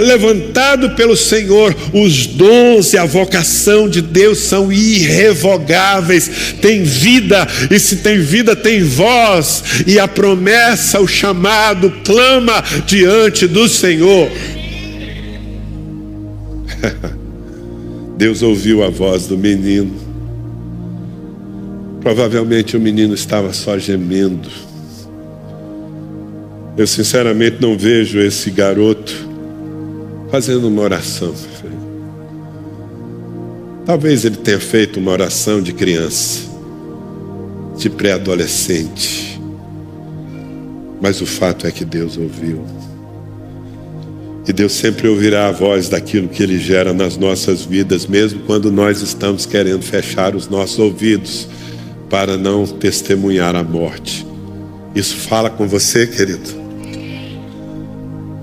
levantado pelo Senhor, os dons e a vocação de Deus são irrevogáveis, tem vida, e se tem vida tem voz, e a promessa, o chamado clama diante do Senhor. Deus ouviu a voz do menino. Provavelmente o menino estava só gemendo. Eu sinceramente não vejo esse garoto fazendo uma oração. Talvez ele tenha feito uma oração de criança, de pré-adolescente. Mas o fato é que Deus ouviu. E Deus sempre ouvirá a voz daquilo que Ele gera nas nossas vidas, mesmo quando nós estamos querendo fechar os nossos ouvidos para não testemunhar a morte. Isso fala com você, querido?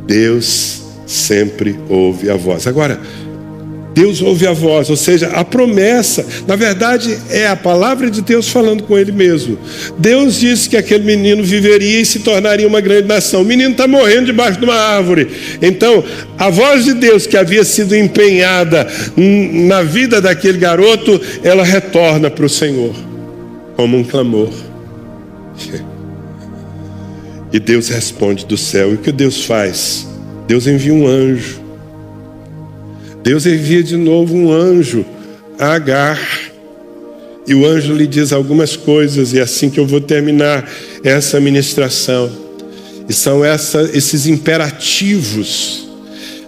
Deus sempre ouve a voz. Agora, Deus ouve a voz, ou seja, a promessa, na verdade, é a palavra de Deus falando com ele mesmo. Deus disse que aquele menino viveria e se tornaria uma grande nação. O menino está morrendo debaixo de uma árvore. Então, a voz de Deus que havia sido empenhada na vida daquele garoto, ela retorna para o Senhor, como um clamor. E Deus responde do céu. E o que Deus faz? Deus envia um anjo. Deus envia de novo um anjo a Agar. E o anjo lhe diz algumas coisas. E é assim que eu vou terminar essa ministração. E são esses imperativos.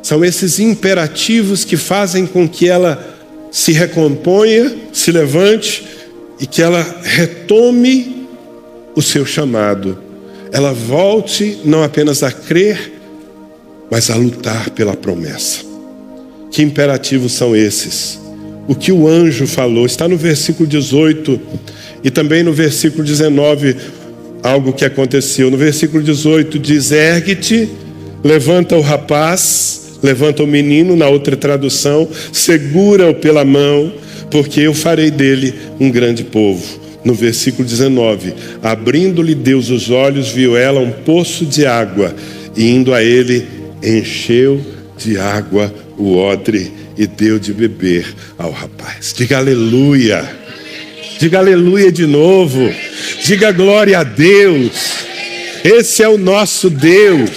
São esses imperativos que fazem com que ela se recomponha, se levante e que ela retome o seu chamado. Ela volte não apenas a crer, mas a lutar pela promessa. Que imperativos são esses? O que o anjo falou está no versículo 18 e também no versículo 19, algo que aconteceu. No versículo 18 diz: ergue-te, levanta o rapaz, levanta o menino, na outra tradução, segura-o pela mão, porque eu farei dele um grande povo. No versículo 19, abrindo-lhe Deus os olhos, viu ela um poço de água, e indo a ele, encheu de água o odre e deu de beber ao rapaz. Diga aleluia. Diga aleluia de novo. Diga glória a Deus. Esse é o nosso Deus.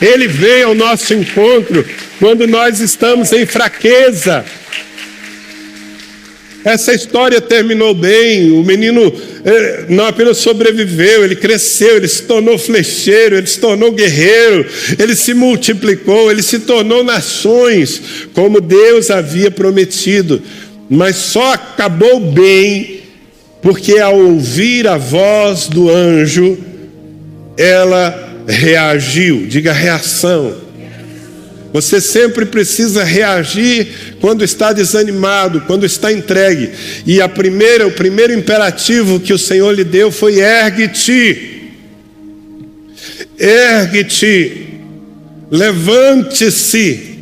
Ele vem ao nosso encontro quando nós estamos em fraqueza. Essa história terminou bem. O menino não apenas sobreviveu, ele cresceu, ele se tornou flecheiro, ele se tornou guerreiro, ele se multiplicou, ele se tornou nações, como Deus havia prometido. Mas só acabou bem porque, ao ouvir a voz do anjo, ela reagiu. Diga reação. Você sempre precisa reagir quando está desanimado, quando está entregue. E o primeiro imperativo que o Senhor lhe deu foi: ergue-te. Ergue-te. Levante-se.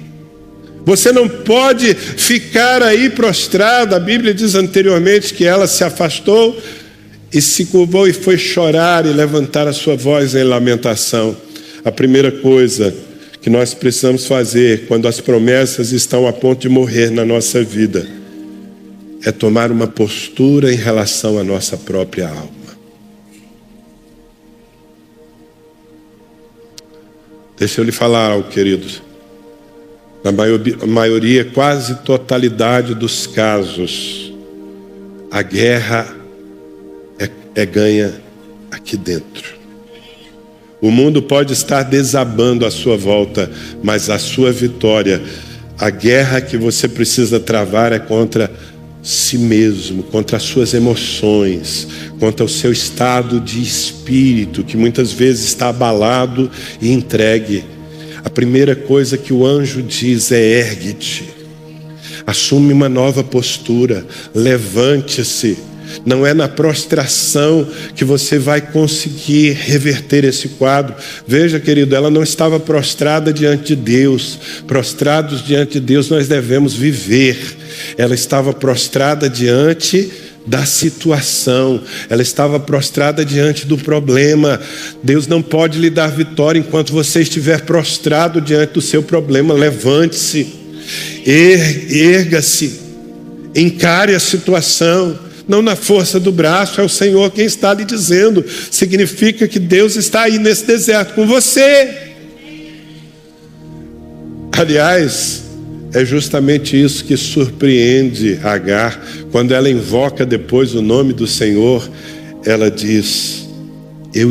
Você não pode ficar aí prostrado. A Bíblia diz anteriormente que ela se afastou e se curvou e foi chorar e levantar a sua voz em lamentação. A primeira coisa que nós precisamos fazer quando as promessas estão a ponto de morrer na nossa vida é tomar uma postura em relação à nossa própria alma. Deixa eu lhe falar algo, queridos. Na maioria, quase totalidade dos casos, a guerra é ganha aqui dentro. O mundo pode estar desabando à sua volta, mas a sua vitória, a guerra que você precisa travar é contra si mesmo, contra as suas emoções, contra o seu estado de espírito, que muitas vezes está abalado e entregue. A primeira coisa que o anjo diz é: ergue-te, assume uma nova postura, levante-se. Não é na prostração que você vai conseguir reverter esse quadro. Veja, querido, ela não estava prostrada diante de Deus. Prostrados diante de Deus nós devemos viver. Ela estava prostrada diante da situação. Ela estava prostrada diante do problema. Deus não pode lhe dar vitória enquanto você estiver prostrado diante do seu problema. Levante-se, erga-se, encare a situação. Não na força do braço, é o Senhor quem está lhe dizendo. Significa que Deus está aí nesse deserto com você. Aliás, é justamente isso que surpreende Agar. Quando ela invoca depois o nome do Senhor, ela diz: eu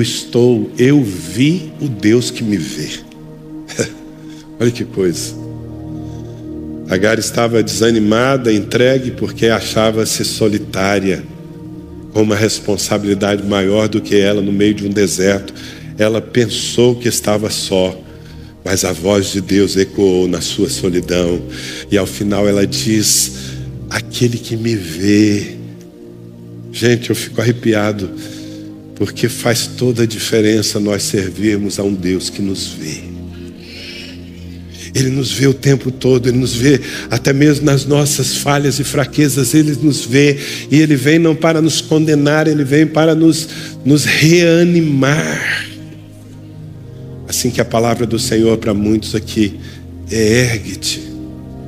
vi o Deus que me vê. Olha que coisa. Agar estava desanimada, entregue, porque achava-se solitária, com uma responsabilidade maior do que ela no meio de um deserto. Ela pensou que estava só, mas a voz de Deus ecoou na sua solidão. E ao final ela diz: aquele que me vê. Gente, eu fico arrepiado, porque faz toda a diferença nós servirmos a um Deus que nos vê. Ele nos vê o tempo todo, Ele nos vê até mesmo nas nossas falhas e fraquezas. Ele nos vê, e Ele vem não para nos condenar, Ele vem para nos reanimar. Assim que a palavra do Senhor para muitos aqui é: ergue-te,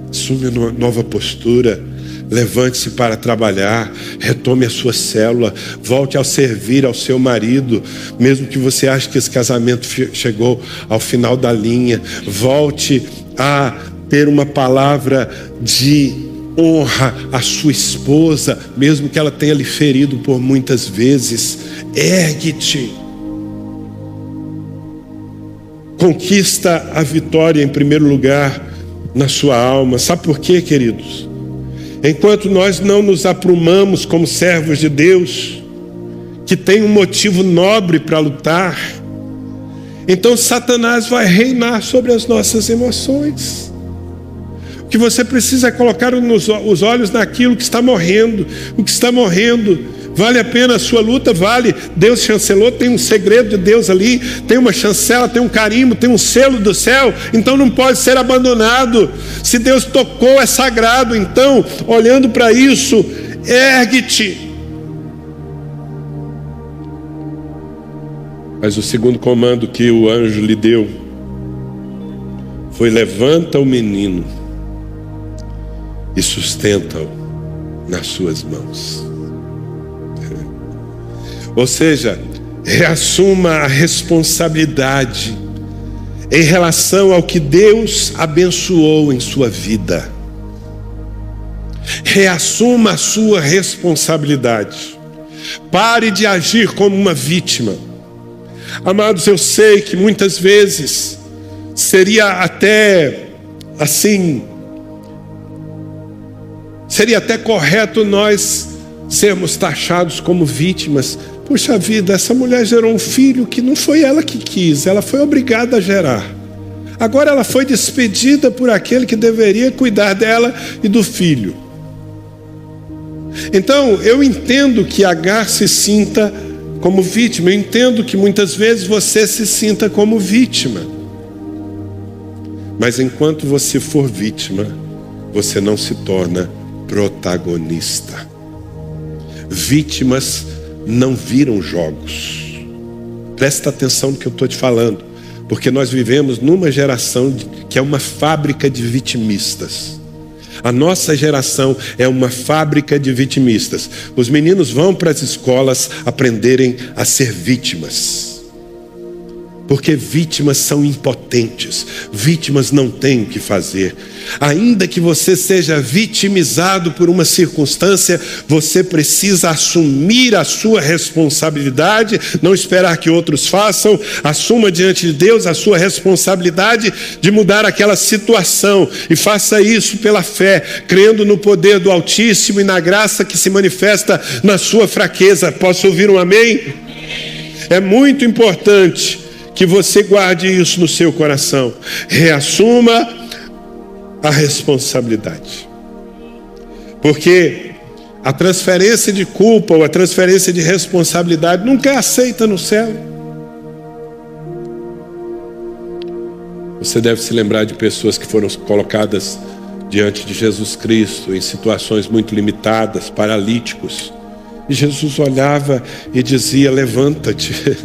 assume uma nova postura, levante-se para trabalhar, retome a sua célula, volte a servir ao seu marido, mesmo que você ache que esse casamento chegou ao final da linha. Volte a ter uma palavra de honra à sua esposa, mesmo que ela tenha lhe ferido por muitas vezes. Ergue-te. Conquista a vitória em primeiro lugar na sua alma. Sabe por quê, queridos? Enquanto nós não nos aprumamos como servos de Deus, que tem um motivo nobre para lutar, então Satanás vai reinar sobre as nossas emoções. O que você precisa é colocar os olhos naquilo que está morrendo. O que está morrendo. Vale a pena a sua luta? Vale. Deus chancelou, tem um segredo de Deus ali, tem uma chancela, tem um carimbo, tem um selo do céu, então não pode ser abandonado. Se Deus tocou, é sagrado. Então, olhando para isso, ergue-te. Mas o segundo comando que o anjo lhe deu foi: levanta o menino e sustenta-o nas suas mãos. Ou seja, reassuma a responsabilidade em relação ao que Deus abençoou em sua vida. Reassuma a sua responsabilidade. Pare de agir como uma vítima. Amados, eu sei que muitas vezes seria até assim, seria até correto nós sermos taxados como vítimas. Puxa vida, essa mulher gerou um filho que não foi ela que quis, ela foi obrigada a gerar. Agora ela foi despedida por aquele que deveria cuidar dela e do filho. Então, eu entendo que Agar se sinta como vítima, eu entendo que muitas vezes você se sinta como vítima. Mas enquanto você for vítima, você não se torna protagonista. Vítimas não viram jogos. Presta atenção no que eu estou te falando, porque nós vivemos numa geração que é uma fábrica de vitimistas. A nossa geração é uma fábrica de vitimistas. Os meninos vão para as escolas aprenderem a ser vítimas. Porque vítimas são impotentes. Vítimas não têm o que fazer. Ainda que você seja vitimizado por uma circunstância, você precisa assumir a sua responsabilidade, não esperar que outros façam. Assuma diante de Deus a sua responsabilidade de mudar aquela situação. E faça isso pela fé, crendo no poder do Altíssimo e na graça que se manifesta na sua fraqueza. Posso ouvir um amém? É muito importante que você guarde isso no seu coração. Reassuma a responsabilidade. Porque a transferência de culpa ou a transferência de responsabilidade nunca é aceita no céu. Você deve se lembrar de pessoas que foram colocadas diante de Jesus Cristo em situações muito limitadas, paralíticos. E Jesus olhava e dizia: levanta-te.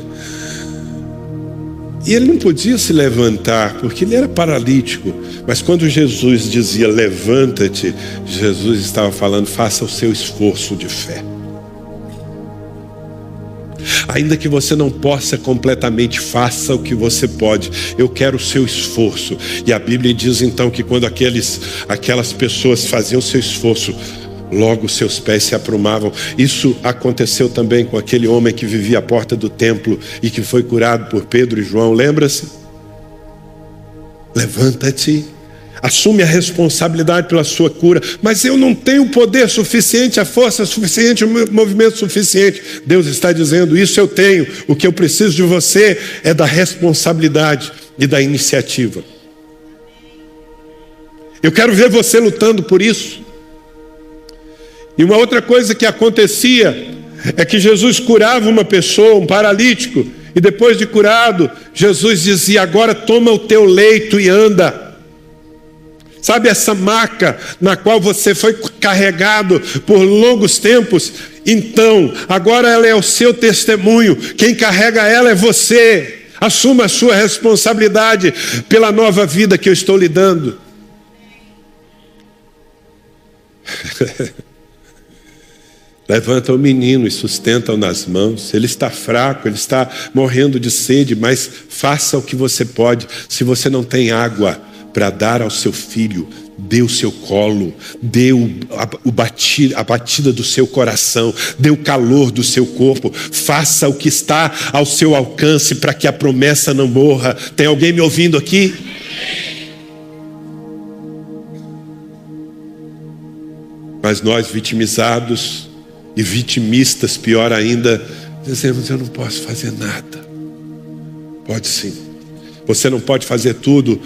E ele não podia se levantar, porque ele era paralítico. Mas quando Jesus dizia levanta-te, Jesus estava falando: faça o seu esforço de fé. Ainda que você não possa completamente, faça o que você pode. Eu quero o seu esforço. E a Bíblia diz então que quando aquelas pessoas faziam o seu esforço, logo seus pés se aprumavam. Isso aconteceu também com aquele homem que vivia à porta do templo e que foi curado por Pedro e João. Lembra-se? Levanta-te, assume a responsabilidade pela sua cura. Mas eu não tenho poder suficiente, a força suficiente, o movimento suficiente. Deus está dizendo: isso eu tenho. O que eu preciso de você é da responsabilidade e da iniciativa. Eu quero ver você lutando por isso. E uma outra coisa que acontecia é que Jesus curava uma pessoa, um paralítico, e depois de curado, Jesus dizia: agora toma o teu leito e anda. Sabe essa maca na qual você foi carregado por longos tempos? Então, agora ela é o seu testemunho. Quem carrega ela é você. Assuma a sua responsabilidade pela nova vida que eu estou lhe dando. Levanta o menino e sustenta-o nas mãos. Ele está fraco, ele está morrendo de sede, mas faça o que você pode. Se você não tem água para dar ao seu filho, dê o seu colo, dê a batida do seu coração, dê o calor do seu corpo. Faça o que está ao seu alcance para que a promessa não morra. Tem alguém me ouvindo aqui? Mas nós, vitimizados e vitimistas, pior ainda, dizemos: eu não posso fazer nada. Pode sim. Você não pode fazer tudo,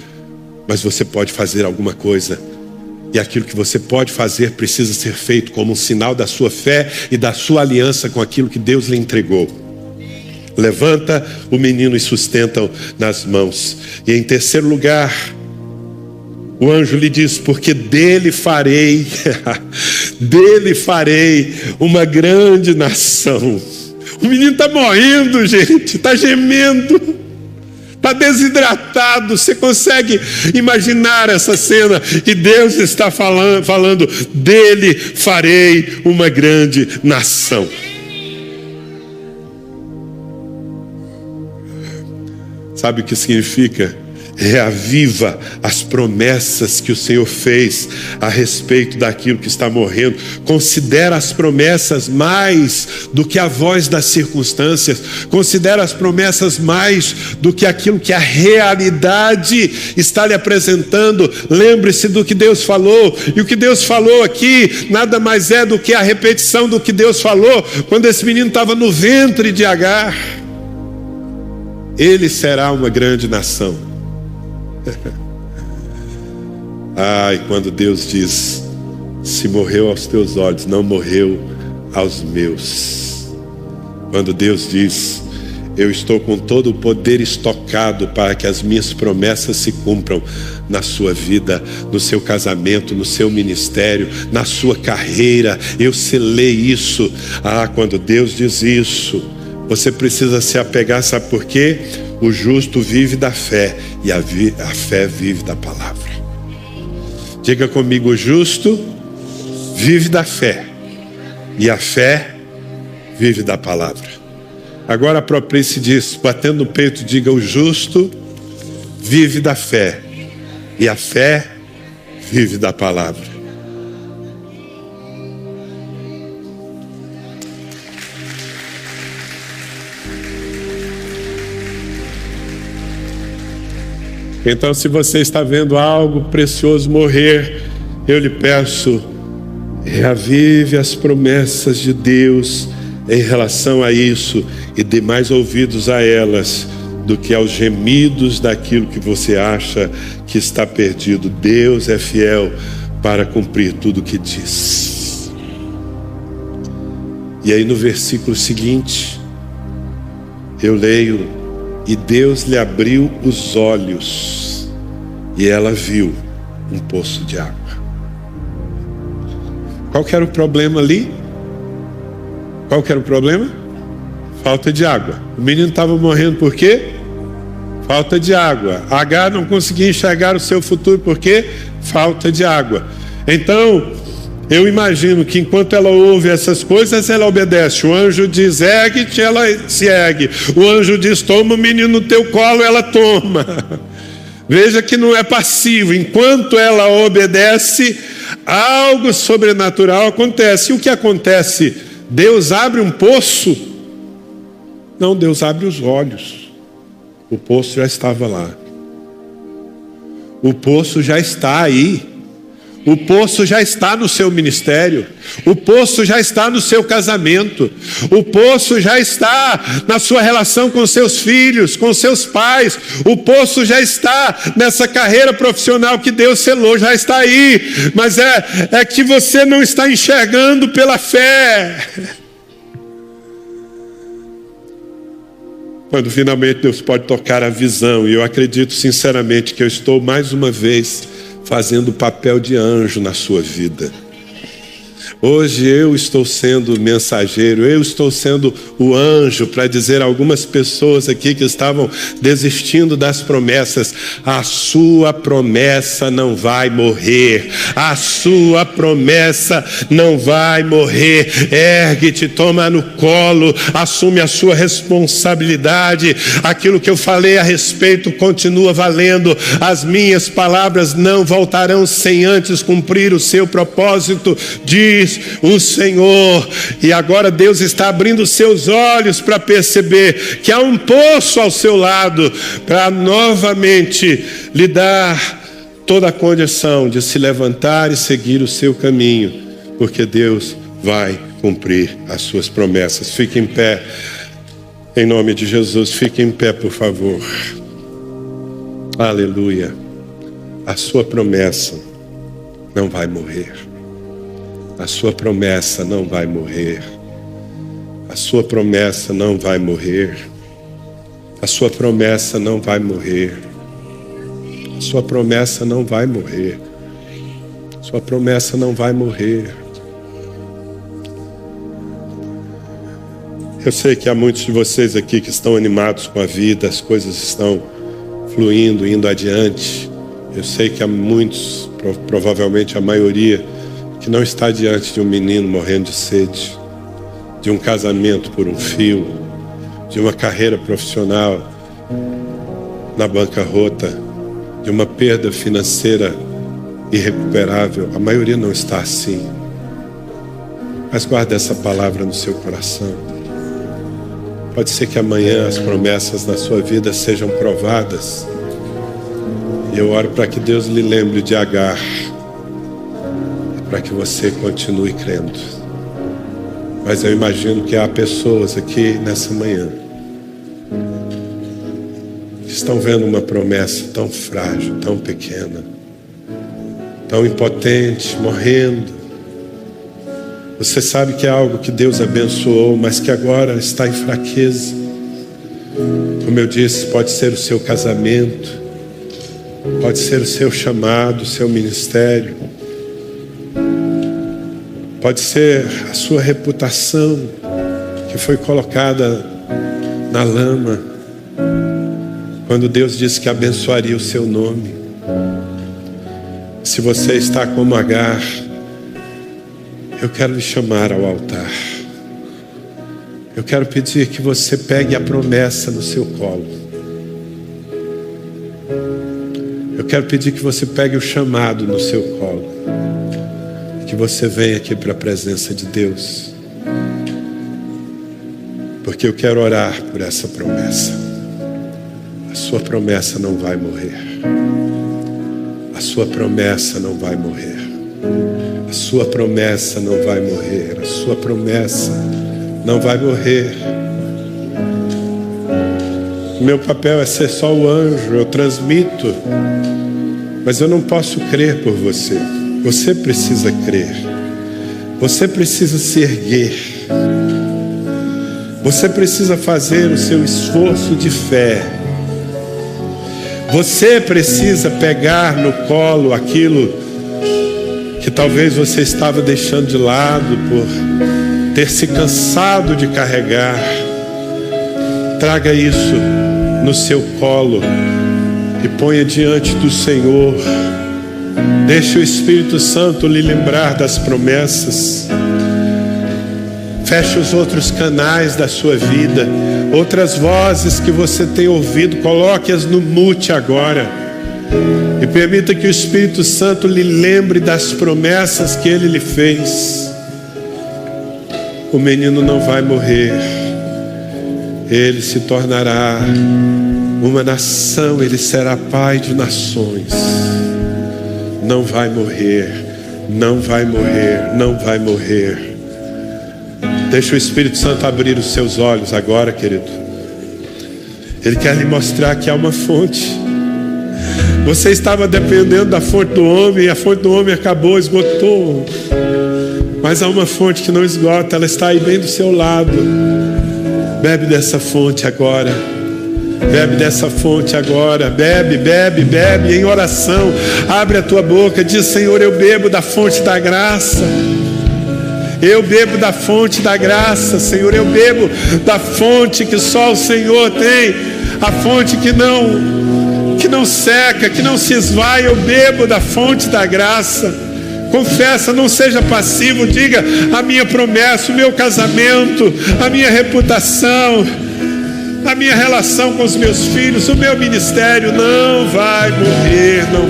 mas você pode fazer alguma coisa. E aquilo que você pode fazer precisa ser feito como um sinal da sua fé e da sua aliança com aquilo que Deus lhe entregou. Levanta o menino e sustenta-o nas mãos. E em terceiro lugar, o anjo lhe diz: porque dele farei uma grande nação. O menino está morrendo, gente, está gemendo, está desidratado. Você consegue imaginar essa cena? E Deus está falando: dele farei uma grande nação. Sabe o que significa? Reaviva as promessas que o Senhor fez a respeito daquilo que está morrendo. Considera as promessas mais do que a voz das circunstâncias. Considera as promessas mais do que aquilo que a realidade está lhe apresentando. Lembre-se do que Deus falou. E o que Deus falou aqui nada mais é do que a repetição do que Deus falou quando esse menino estava no ventre de Agar. Ele será uma grande nação. Ai, quando Deus diz: se morreu aos teus olhos, não morreu aos meus. Quando Deus diz: eu estou com todo o poder estocado para que as minhas promessas se cumpram na sua vida, no seu casamento, no seu ministério, na sua carreira, eu selei isso. Ah, quando Deus diz isso, você precisa se apegar, sabe por quê? O justo vive da fé e a fé vive da palavra. Diga comigo: o justo vive da fé e a fé vive da palavra. Agora aproprie-se disso, batendo no peito, diga: o justo vive da fé e a fé vive da palavra. Então, se você está vendo algo precioso morrer, eu lhe peço, reavive as promessas de Deus em relação a isso e dê mais ouvidos a elas do que aos gemidos daquilo que você acha que está perdido. Deus é fiel para cumprir tudo o que diz. E aí no versículo seguinte, eu leio: e Deus lhe abriu os olhos, e ela viu um poço de água. Qual que era o problema ali? Qual que era o problema? Falta de água. O menino estava morrendo por quê? Falta de água. Agar não conseguia enxergar o seu futuro por quê? Falta de água. Então, eu imagino que enquanto ela ouve essas coisas, ela obedece. O anjo diz: ergue-te, ela se ergue. O anjo diz: toma o menino no teu colo, ela toma. Veja que não é passivo. Enquanto ela obedece, algo sobrenatural acontece. E o que acontece? Deus abre um poço? Não, Deus abre os olhos. O poço já estava lá. O poço já está aí. O poço já está no seu ministério. O poço já está no seu casamento. O poço já está na sua relação com seus filhos, com seus pais. O poço já está nessa carreira profissional que Deus selou, já está aí. Mas é que você não está enxergando pela fé. Quando finalmente Deus pode tocar a visão, e eu acredito sinceramente que eu estou mais uma vez fazendo o papel de anjo na sua vida. Hoje eu estou sendo mensageiro, eu estou sendo o anjo para dizer a algumas pessoas aqui que estavam desistindo das promessas: a sua promessa não vai morrer, a sua promessa não vai morrer. Ergue-te, toma no colo, assume a sua responsabilidade. Aquilo que eu falei a respeito continua valendo. As minhas palavras não voltarão sem antes cumprir o seu propósito, diz o Senhor. E agora Deus está abrindo os seus olhos para perceber que há um poço ao seu lado, para novamente lhe dar toda a condição de se levantar e seguir o seu caminho, porque Deus vai cumprir as suas promessas. Fique em pé, em nome de Jesus. Fique em pé, por favor. Aleluia. A sua promessa não vai morrer. A sua promessa não vai morrer. A sua promessa não vai morrer. A sua promessa não vai morrer. A sua promessa não vai morrer. A sua promessa não vai morrer. Eu sei que há muitos de vocês aqui que estão animados com a vida, as coisas estão fluindo, indo adiante. Eu sei que há muitos, provavelmente a maioria, que não está diante de um menino morrendo de sede, de um casamento por um fio, de uma carreira profissional na bancarrota, de uma perda financeira irrecuperável. A maioria não está assim. Mas guarde essa palavra no seu coração. Pode ser que amanhã as promessas na sua vida sejam provadas. E eu oro para que Deus lhe lembre de Agar, para que você continue crendo. Mas eu imagino que há pessoas aqui nessa manhã que estão vendo uma promessa tão frágil, tão pequena, tão impotente, morrendo. Você sabe que é algo que Deus abençoou, mas que agora está em fraqueza. Como eu disse, pode ser o seu casamento, pode ser o seu chamado, o seu ministério, pode ser a sua reputação que foi colocada na lama quando Deus disse que abençoaria o seu nome. Se você está como Agar, eu quero lhe chamar ao altar. Eu quero pedir que você pegue a promessa no seu colo. Eu quero pedir que você pegue o chamado no seu colo. Que você venha aqui para a presença de Deus. Porque eu quero orar por essa promessa. A sua promessa não vai morrer. A sua promessa não vai morrer. A sua promessa não vai morrer. A sua promessa não vai morrer. O meu papel é ser só o anjo. Eu transmito. Mas eu não posso crer por você. Você precisa crer. Você precisa se erguer. Você precisa fazer o seu esforço de fé. Você precisa pegar no colo aquilo que talvez você estava deixando de lado por ter se cansado de carregar. Traga isso no seu colo e ponha diante do Senhor. Deixe o Espírito Santo lhe lembrar das promessas. Feche os outros canais da sua vida. Outras vozes que você tem ouvido, coloque-as no mute agora. E permita que o Espírito Santo lhe lembre das promessas que Ele lhe fez. O menino não vai morrer. Ele se tornará uma nação. Ele será pai de nações. Não vai morrer. Não vai morrer. Não vai morrer. Deixa o Espírito Santo abrir os seus olhos agora, querido. Ele quer lhe mostrar que há uma fonte. Você estava dependendo da fonte do homem, e a fonte do homem acabou, esgotou. Mas há uma fonte que não esgota, ela está aí bem do seu lado. Bebe dessa fonte agora. Bebe dessa fonte agora. Bebe, bebe, bebe em oração. Abre a tua boca, diz: Senhor, eu bebo da fonte da graça. Eu bebo da fonte da graça, Senhor. Eu bebo da fonte que só o Senhor tem. A fonte que não seca, que não se esvai. Eu bebo da fonte da graça. Confessa, não seja passivo. Diga: a minha promessa, o meu casamento, a minha reputação, a minha relação com os meus filhos, o meu ministério não vai morrer. Não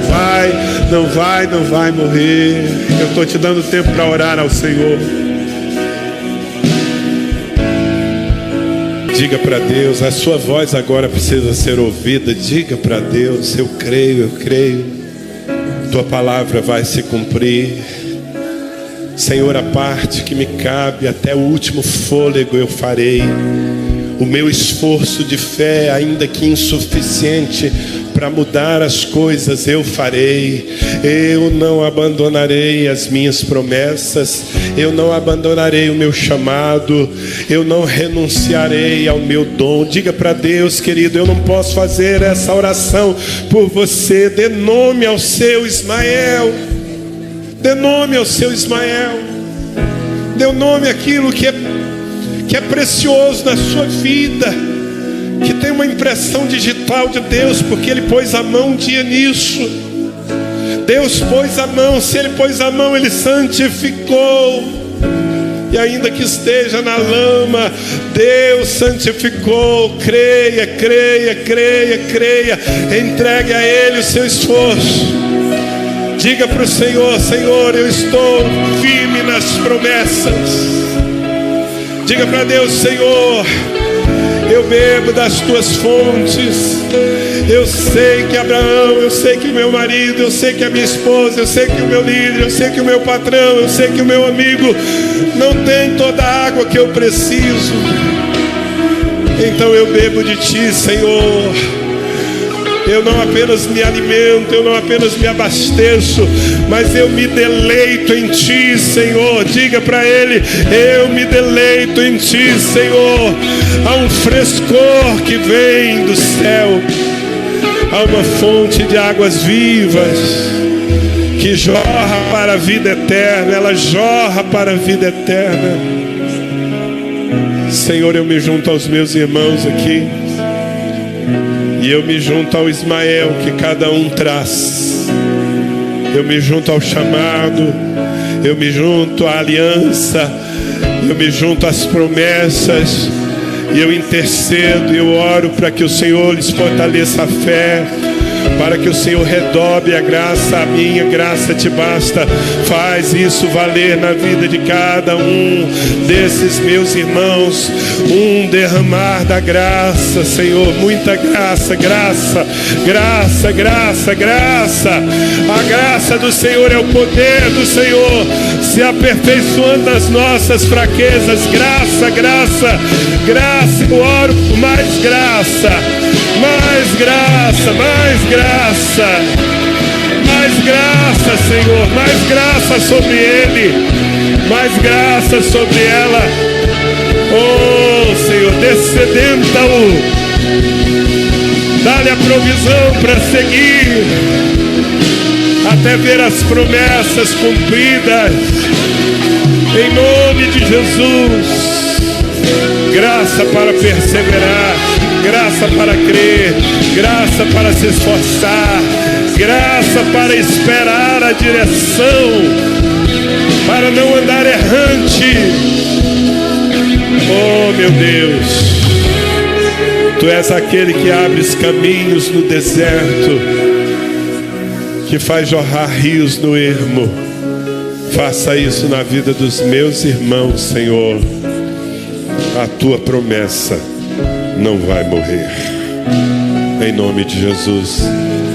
vai morrer. Eu estou te dando tempo para orar ao Senhor. Diga para Deus, a sua voz agora precisa ser ouvida. Diga para Deus: eu creio, tua palavra vai se cumprir. Senhor, a parte que me cabe, até o último fôlego eu farei. O meu esforço de fé, ainda que insuficiente para mudar as coisas, eu farei. Eu não abandonarei as minhas promessas. Eu não abandonarei o meu chamado. Eu não renunciarei ao meu dom. Diga para Deus, querido: eu não posso fazer essa oração por você. Dê nome ao seu Ismael. Dê nome ao seu Ismael. Dê nome àquilo que é precioso na sua vida, que tem uma impressão digital de Deus, porque Ele pôs a mão um dia nisso. Deus pôs a mão. Se Ele pôs a mão, Ele santificou. E ainda que esteja na lama, Deus santificou. Creia, creia, creia, creia. Entregue a Ele o seu esforço. Diga para o Senhor: Senhor, eu estou firme nas promessas. Diga para Deus: Senhor, eu bebo das tuas fontes. Eu sei que Abraão, eu sei que meu marido, eu sei que a minha esposa, eu sei que o meu líder, eu sei que o meu patrão, eu sei que o meu amigo não tem toda a água que eu preciso. Então eu bebo de ti, Senhor. Eu não apenas me alimento, eu não apenas me abasteço, mas eu me deleito em ti, Senhor. Diga para Ele: eu me deleito em ti, Senhor. Há um frescor que vem do céu. Há uma fonte de águas vivas que jorra para a vida eterna. Ela jorra para a vida eterna. Senhor, eu me junto aos meus irmãos aqui, e eu me junto ao Ismael que cada um traz. Eu me junto ao chamado, eu me junto à aliança, eu me junto às promessas. E eu intercedo e eu oro para que o Senhor lhes fortaleça a fé, para que o Senhor redobre a graça. A minha graça te basta. Faz isso valer na vida de cada um desses meus irmãos. Um derramar da graça, Senhor. Muita graça, graça, graça, graça, graça. A graça do Senhor é o poder do Senhor se aperfeiçoando nas nossas fraquezas. Graça, graça, graça. Eu oro por mais graça. Mais graça, mais graça, mais graça, Senhor, mais graça sobre ele, mais graça sobre ela. Oh, Senhor, descedenta-o, dá-lhe a provisão para seguir, até ver as promessas cumpridas, em nome de Jesus. Graça para perseverar, graça para crer, graça para se esforçar, graça para esperar a direção, para não andar errante. Oh, meu Deus, Tu és aquele que abres caminhos no deserto, que faz jorrar rios no ermo. Faça isso na vida dos meus irmãos, Senhor. A Tua promessa não vai morrer. Em nome de Jesus.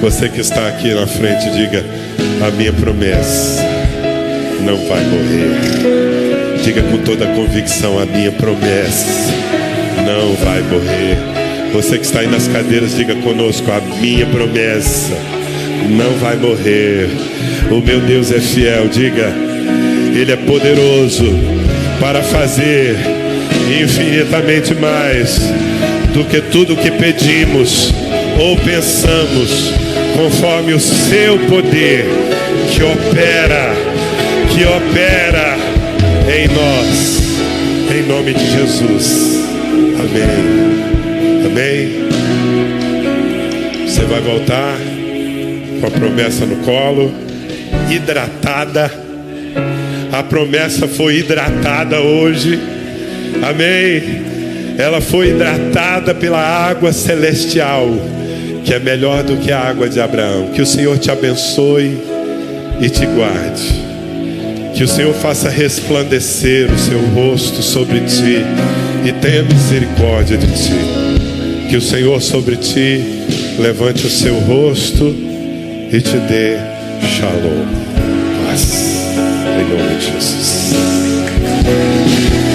Você que está aqui na frente, diga: a minha promessa não vai morrer. Diga com toda a convicção: a minha promessa não vai morrer. Você que está aí nas cadeiras, diga conosco: a minha promessa não vai morrer. O meu Deus é fiel. Diga: Ele é poderoso para fazer infinitamente mais do que tudo que pedimos ou pensamos, conforme o seu poder que opera em nós, em nome de Jesus. Amém. Amém. Você vai voltar com a promessa no colo, hidratada. A promessa foi hidratada hoje. Amém. Ela foi hidratada pela água celestial, que é melhor do que a água de Abraão. Que o Senhor te abençoe e te guarde. Que o Senhor faça resplandecer o seu rosto sobre ti e tenha misericórdia de ti. Que o Senhor sobre ti levante o seu rosto e te dê shalom, paz, em nome de Jesus.